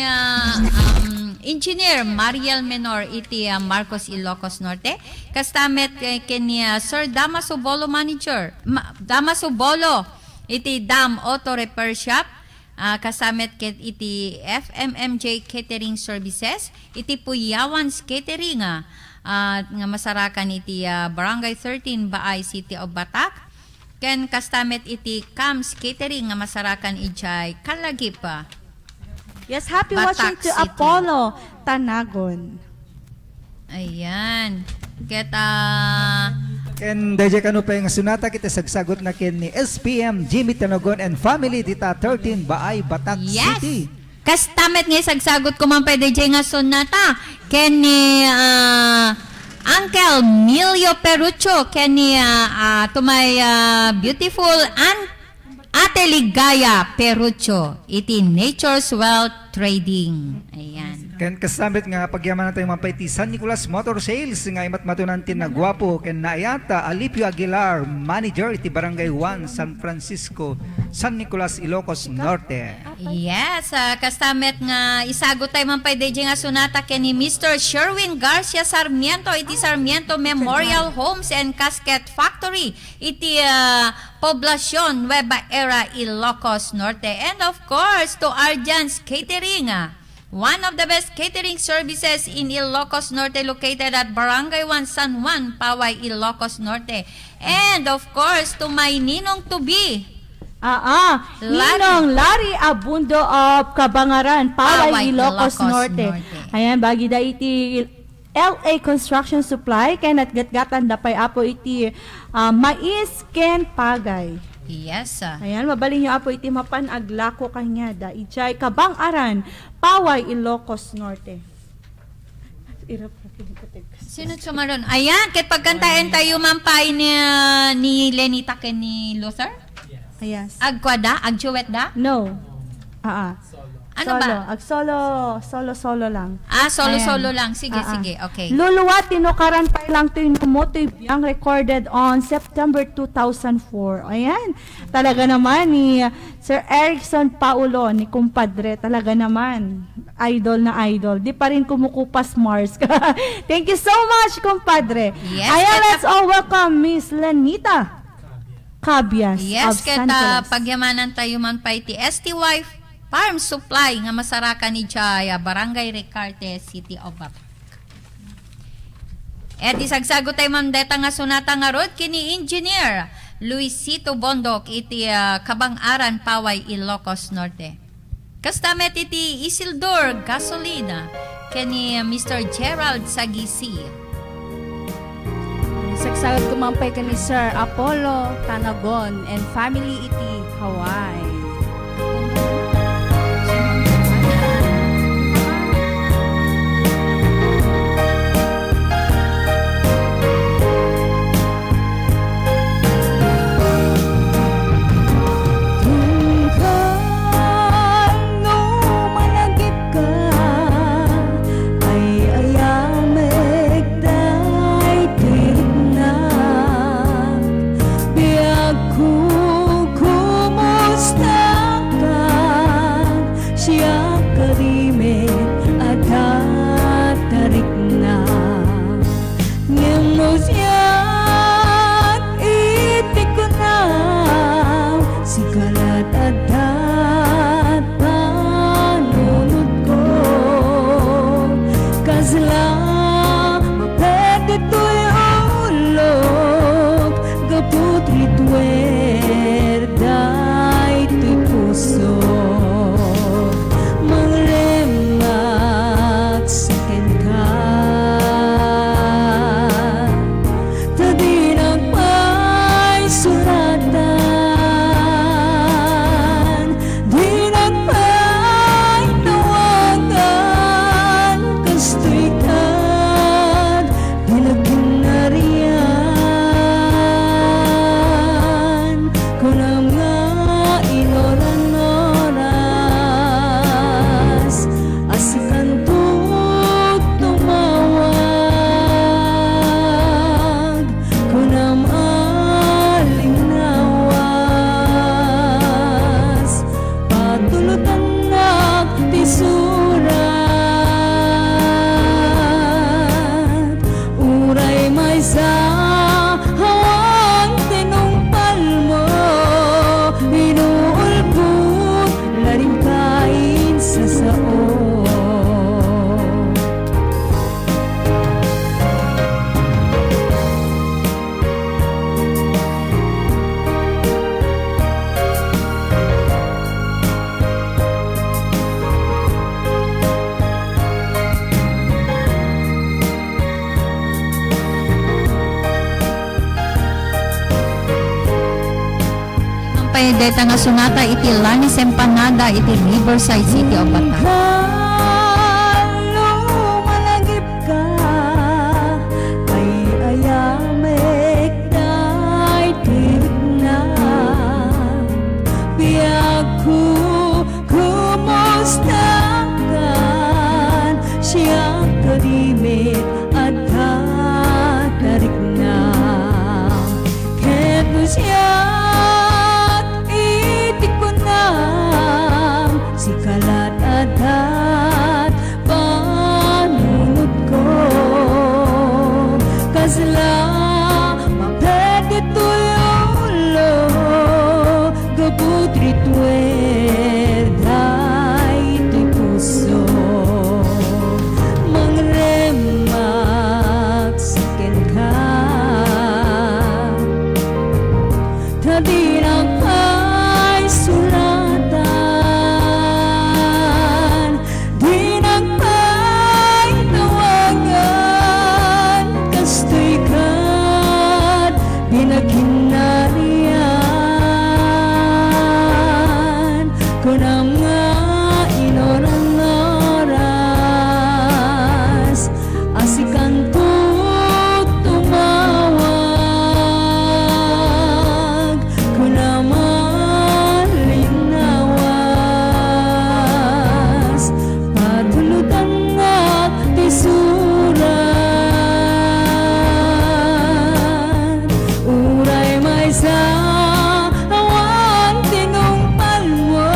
Engineer Mariel Menor iti Marcos Ilocos Norte. Kastamet ken ni Sir Damaso Bolo Manager. Damaso Bolo iti Dam Auto Repair Shop. Kasamet ket iti FMMJ Catering Services. Iti Puyawans Catering nga masarakan iti Barangay 13 Baay City of Batak. Ken kastamet iti Cams Catering nga masarakan ijay Kalagip. Yes, happy Batak watching to City. Apollo Tanagon. Ayan. Ken DJ kanu pa nga sunata kita sagsagot na ken ni SPM Jimmy Tanagon and family dita 13 Baay Batak Yes. City. Kastamet nga saggot ko man pa DJ nga sonata ken ni Uncle Milio Perucho ken ni to my beautiful Ate Ligaya Perucho iti Nature's Wealth Trading. Ayan. Ken kasambit nga pagyaman natin mampaiti San Nicolas Motor Sales nga imat matunan tinagwapo ken naayata Alipio Aguilar manager iti Barangay 1 San Francisco San Nicolas Ilocos Norte. Yes, kastamet nga isagot tayo man pa DJ nga sonata ken ni Mr. Sherwin Garcia Sarmiento iti Sarmiento Memorial Homes and Casket Factory iti Poblacion Nueva Era Ilocos Norte, and of course to Arjan's Catering, one of the best catering services in Ilocos Norte, located at Barangay 1 San Juan, Paway, Ilocos Norte, and of course to my ninong to be Ninong Larry Abundo of Kabangaran, Paway, Ilocos Norte. Ayan, bagi da iti LA Construction Supply, kaya natgatgatan da pay apo iti mais ken pagay. Yes. Ayan, mabalin nyo apo iti mapanaglako kanya da ijay Kabangaran, Paway, Ilocos Norte. Sino sumaron? Ayan, ket pagkantayan tayo mampay ni Lenita ken ni Luther? Yes. Agkwada? Agjuwet da? No. Ano solo. ba? Solo lang. Solo lang. Sige, sige. Okay. Luluwa, tinukaran pa lang to yung motive yung recorded on September 2004. Ayan. Talaga naman ni Sir Erickson Paulo, ni kumpadre. Talaga naman. Idol na idol. Di pa rin kumukupas Mars. Thank you so much, kumpadre. Yes, ayan, let's all welcome Miss Lenita Cabias Yes, of San Nicolas. pagyamanan tayo man pa iti STY Farm Supply nga masaraka ni Jaya, Barangay Recarte, City of Batak. Et isagsagot tayo man deta nga sunata nga rod kini Engineer Luisito Bondok iti Kabangaran, Paway, Ilocos Norte. Kastamet iti Isildur Gasolina kani Mr. Gerald Sagisi. Sagsagot kumampay ka ni Sir Apollo Tanagon and family iti Hawaii. Biag ku kumusta umay deta nga sunata iti Lanis Empanada iti Riverside City of Bataan. Lumalagip ka ay ayamek na itirik na biyag ko kumustakan siyang kadimit at katarik na keto siya't itik ko na si kalat at panunod ko kasla mapede tuyulo gabutri tuwedhay iti puso mangremak siken ka tadirang ay sulatan di nagpay tawagan kastoy kat di naghinarian kung ang nga inorang oras asikan tumawag kung naman linawas patulutan at tisuran uray may sa awan tinumpal mo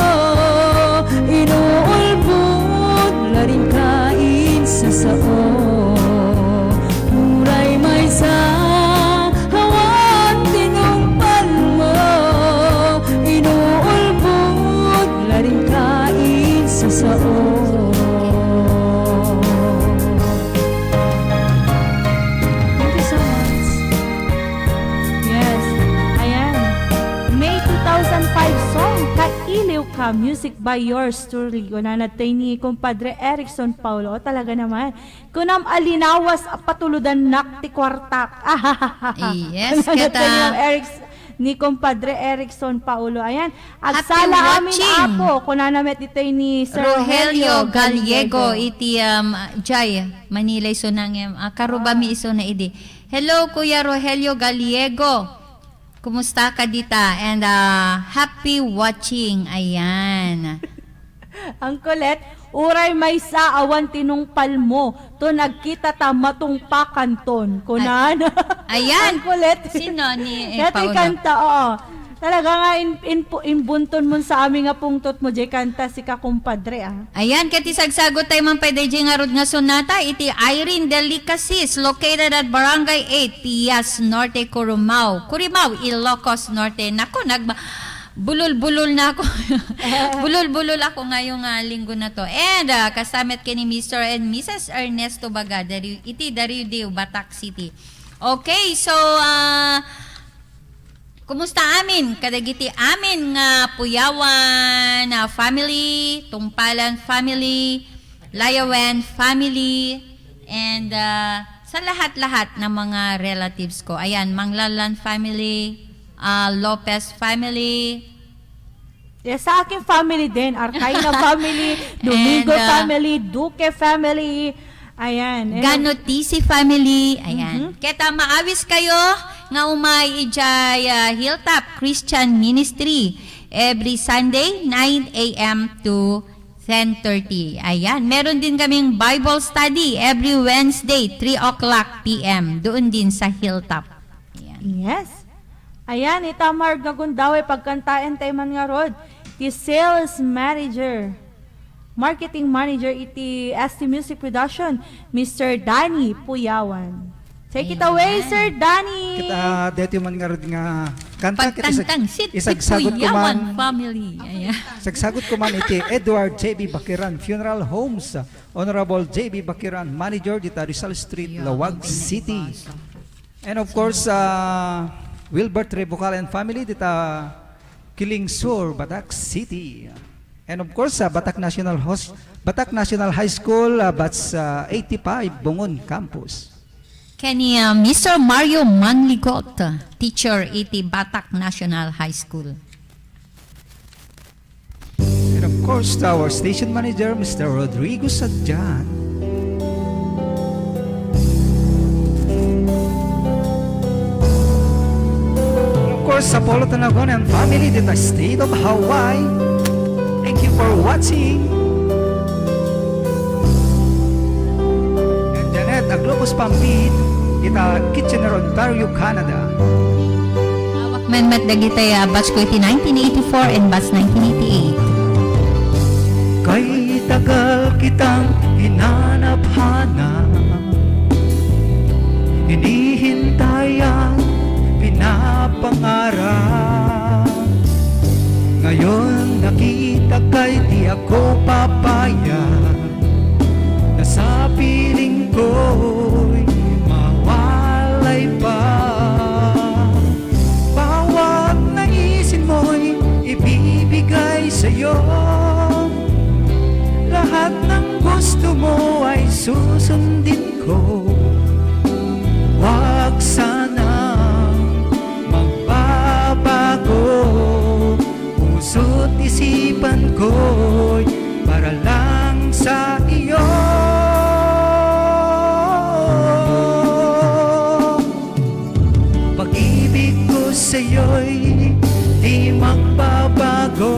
inuulbot na rin kain sa sao uray may sa awan tinumpal mo inuulbot na rin kain sa sao. Thank you so much. Yes. Ayan. May 2005 song, Kailiw Ka, music by yours truly. Kunanad tayo ni Kumpadre Erickson Paulo. O, talaga naman. Kunam alinawas patuludan nak ti kwartak. Yes, Kunanad kita. tayo ni ni Kumpadre Erickson Paulo. Ayan. Happy Agsala amin watching. apo. Kunanamet ito ni Sir Rogelio Gallego iti Jay Manila iso nang karubami iso na idi. Hello Kuya Rogelio Gallego. Kumusta ka dita? And happy watching. Ayan. Ang kulit, uray may sa awan tinungpal mo. To nagkita ta matungpakan ton. Kunan. Ayan. Ang kulit. Sino ni Kaya Paulo? kanta, oo. Talaga nga, inbunton mo sa aming nga pungtot mo, jay kanta si kakumpadre, ah. Ayan, kati sagsagot tayo man pwede dyan nga rod nga sonata, iti Irene Delicacies, located at Barangay 8, Pias Norte, Curumao, Ilocos Norte. Nako, bulol-bulol na ako. Bulol-bulol ako ngayong linggo na to. And kasamit kini Mr. and Mrs. Ernesto Baga, iti Dario Batak City. Okay, so, kumusta amin? Kadagiti amin nga Puyawan family, Tungpalan family, Layawen family, and sa lahat-lahat ng mga relatives ko. Ayan, Manglalan family, Lopez family. Yes, sa aking family din, Arcaina family, Domingo And, family, Duque family. Ayan. Ganotisi family. Ayan. Keta maawis kayo nga umay ijay Hilltop Christian Ministry every Sunday 9 a.m. to 10:30. Ayan. Meron din kaming Bible study every Wednesday 3 o'clock p.m. Doon din sa Hilltop. Ayan. Yes. Ayan, itamar gagundawe pagkantaan tayo man nga rod. The sales manager, marketing manager iti ST Music Production, Mr. Danny Puyawan. Take it away, Sir Danny. Kita dito man nga rin nga kanta kita Pagtantang isagsagot ko Puyawan man family. Ayan. sagsagot ko man iti Edward J.B. Bakiran Funeral Homes, Honorable J.B. Bakiran, Manager dita Rizal Street, Lawag City. And of course, Wilbert Rebucal and family dita Kiling Sur, Batak City. And of course, Batak National High School, batch 85, Bungon Campus. Kani Mr. Mario Manligot, teacher iti Batak National High School. course, to our station manager, Mr. Rodrigo Sadjan. Of course, sa Polo Tanagon and family in the state of Hawaii. Thank you for watching. And Janet Aglobos Pampit, kita Kitchener, Ontario, Canada. Manmat dagitay batch ko iti 1984 and batch 1988. Kay tagal kitang hinanap-hanap, hinihintayan, pinapangarap. Ngayon nakita kay di ako papayag, na sa piling ko'y mawalay pa. Bawat naisin mo'y ibibigay sa'yo, lahat ng gusto mo ay susundin ko. Huwag sanang magbabago, puso't isipan ko'y para lang sa iyo. Pag-ibig ko sa'yo'y di magbabago,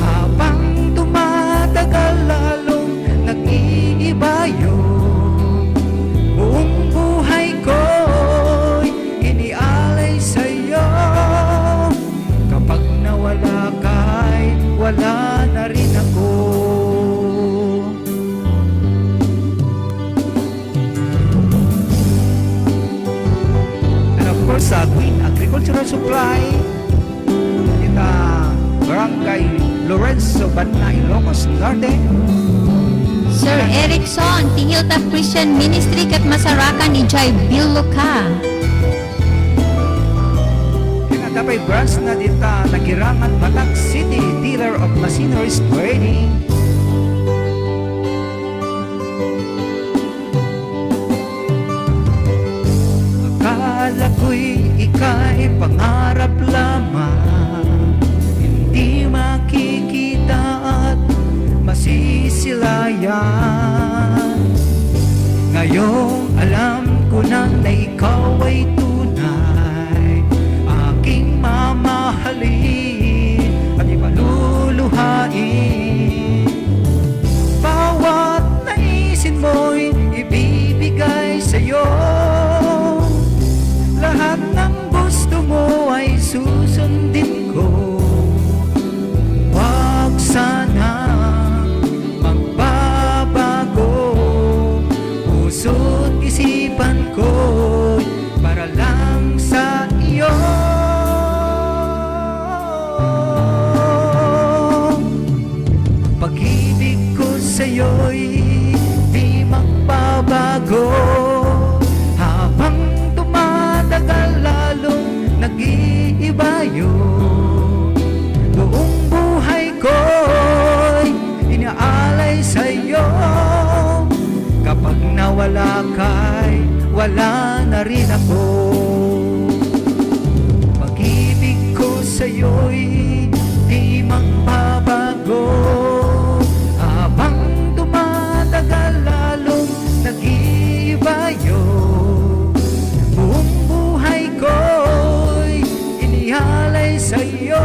habang tumatagal lalong nag-iiba yun. Buong buhay ko'y inialay sa'yo, kapag nawala ka'y wala na rin ako. And of course, sa Green Agricultural Supply, kita Barangay Lorenzo Banna, Ilocos Norte. Sir Erickson, ti Hilltop Christian Ministry kat Masarakan ni Jai Biloka. Pinatapay branch na dita Nagirangan, Batak City, dealer of machineries trading. Akala ko'y ika'y pangarap lamang, hindi makikita at masisilayan. Ngayong alam ko na ikaw ay tunay, aking mamahalin at ipaluluhain. Bawat naisin mo'y ibibigay sa'yo, lahat ng gusto mo ay susundin ko. Huwag sana magbabago, puso't isipan ko para lang sa iyo. Pag-ibig ko sa'yo'y di magbabago, habang tumatagal lalong nag-iiba yun. Buong buhay ko'y inaalay sa'yo, kapag nawala ka'y wala na rin ako. Pag-ibig ko sa'yo'y di magbabago, habang tumatagal lalong nag-iiba yun. Buong buhay ko'y inihalay sa'yo,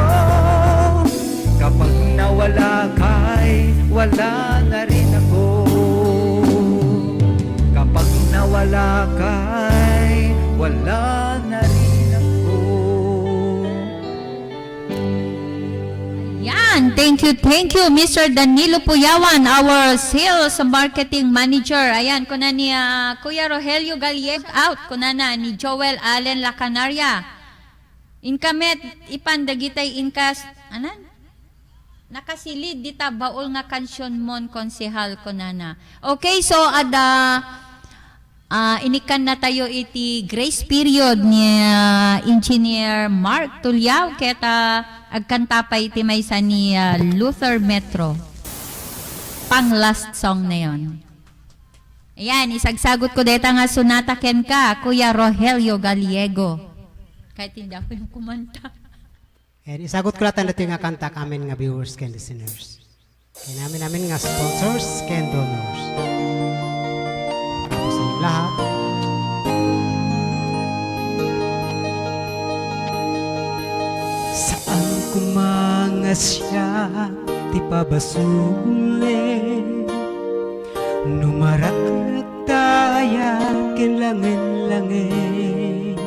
kapag nawala ka'y wala na rin ako. Kapag nawala ka'y wala na rin ako. Yan, thank you, Mr. Danilo Puyawan, our sales marketing manager. Ayan, kuna ni Kuya Rogelio Galieg out, kuna na ni Joel Allen Lacanaria. Inkamet, ipandagitay inkas, anan? Nakasilid dita baol nga kansyon mon konsehal ko nana. Okay, so ada inikan na tayo iti grace period ni Engineer Mark Tulyaw keta agkanta pa iti maysa ni Luther Metro. Pang last song na yon. Ayan, isagsagot ko deta nga sunata ken ka, Kuya Rogelio Galiego. Kahit hindi ako yung kumanta. And isagot ko lang dito nga kanta kami nga viewers and listeners. Kaya namin nga sponsors and donors. Tapos ang lahat. Saan kumangas siya, di pa basuli. Numarak daya, kinlangin-langin.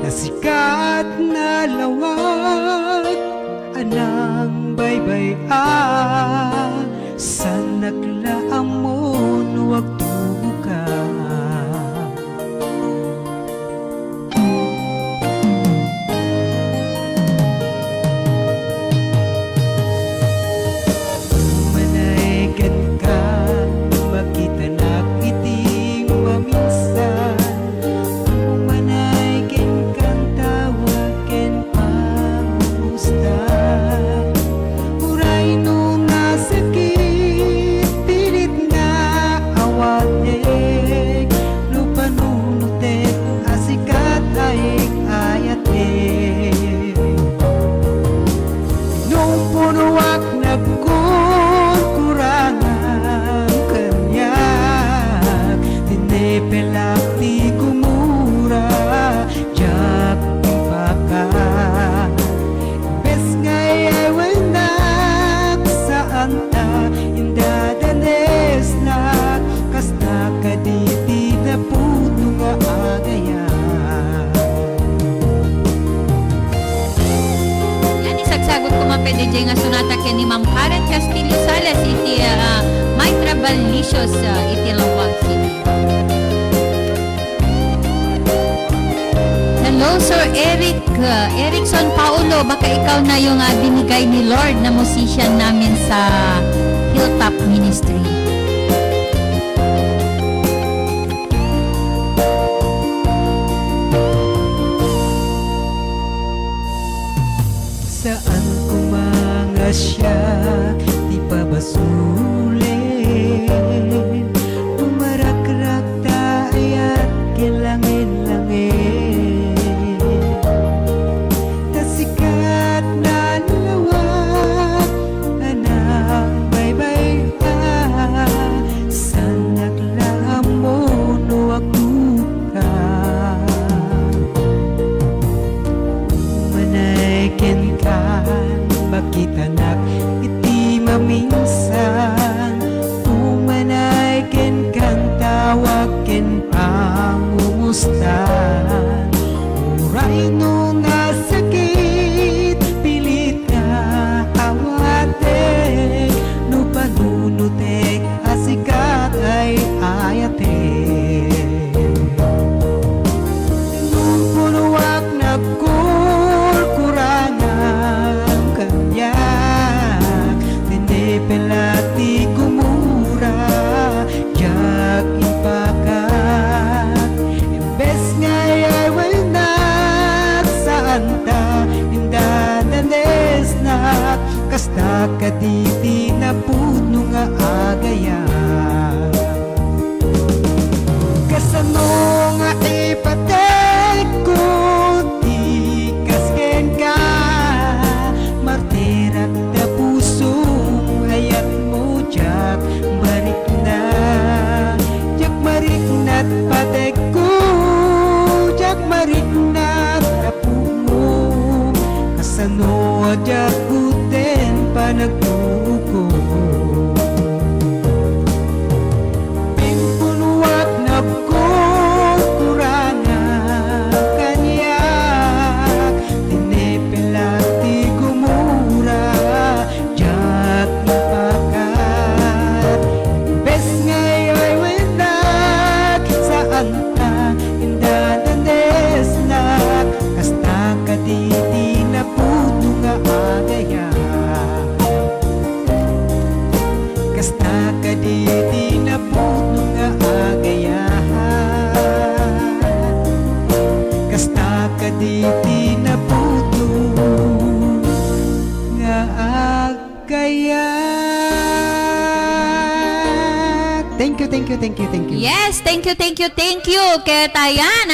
Nasikat na lawag, anang baybay sa naglaam mo, nuwag tuka. DJ nga sunata kay ni Ma'am Karen Castillo Salas iti may trabalicious iti Lawag City. Hello Sir Eric Erickson Paulo, baka ikaw na yung binigay ni Lord na musician namin sa Hilltop Ministry. Saan kumangas siya, di pa basulin. Umarak-rak taayat, kilangin-langin. Tasikat na lawak, anang baybay sa naglaam mo, nuwag duka. Manaikin ka, bakit anak iti maminsan. Umanaikin kang tawagin pangumustan. Uray no nasakit, pilit ka awatek. No panunutek, asikat ay ayatek. Nung punuwak na kurkurangan kanya, tinipilati kumura, jak ipakat. Imbes ngayay walnak sa anta, indadanes na kasta kaditi na puno nga agaya. Kasano nga ipatek ko, di kasken ka. Martirat na pusong hayat mo, jak marik na. Jak marik na't patek ko, jak marik na't napungo. Kasano jak kuten panagtuko. Pingpunwak na kurkurangan kanya, tinipilati gumura, jak ipakat. Imbes ngayay winak sa anta, indadanes na kasta kaditi na puto nga agay. Yes, thank you. Kaya tayan,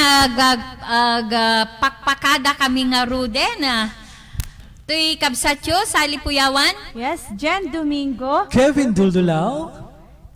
pakpakada kami nga ruden. Tuy kabsatyo, Sally Puyawan. Yes, Jen Domingo. Kevin Duldulao.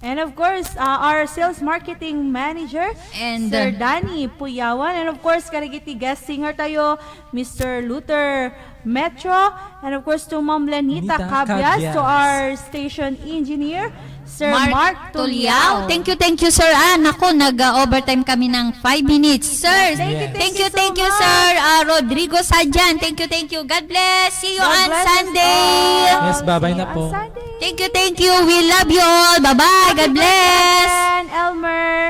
And of course, our sales marketing manager, and Sir Danny Puyawan. And of course, karigiti guest singer tayo, Mr. Luther Metro. And of course, to Ma'am Lenita Cabias, to our station engineer, Sir Mark Tuliao. Thank you, sir. Nako, nag-overtime kami ng 5 minutes. Sir, thank you, sir. Rodrigo Sadjan, thank you. God bless. See you on Sunday. Yes, bye-bye na po. Thank you. We love you all. Bye-bye. God bless.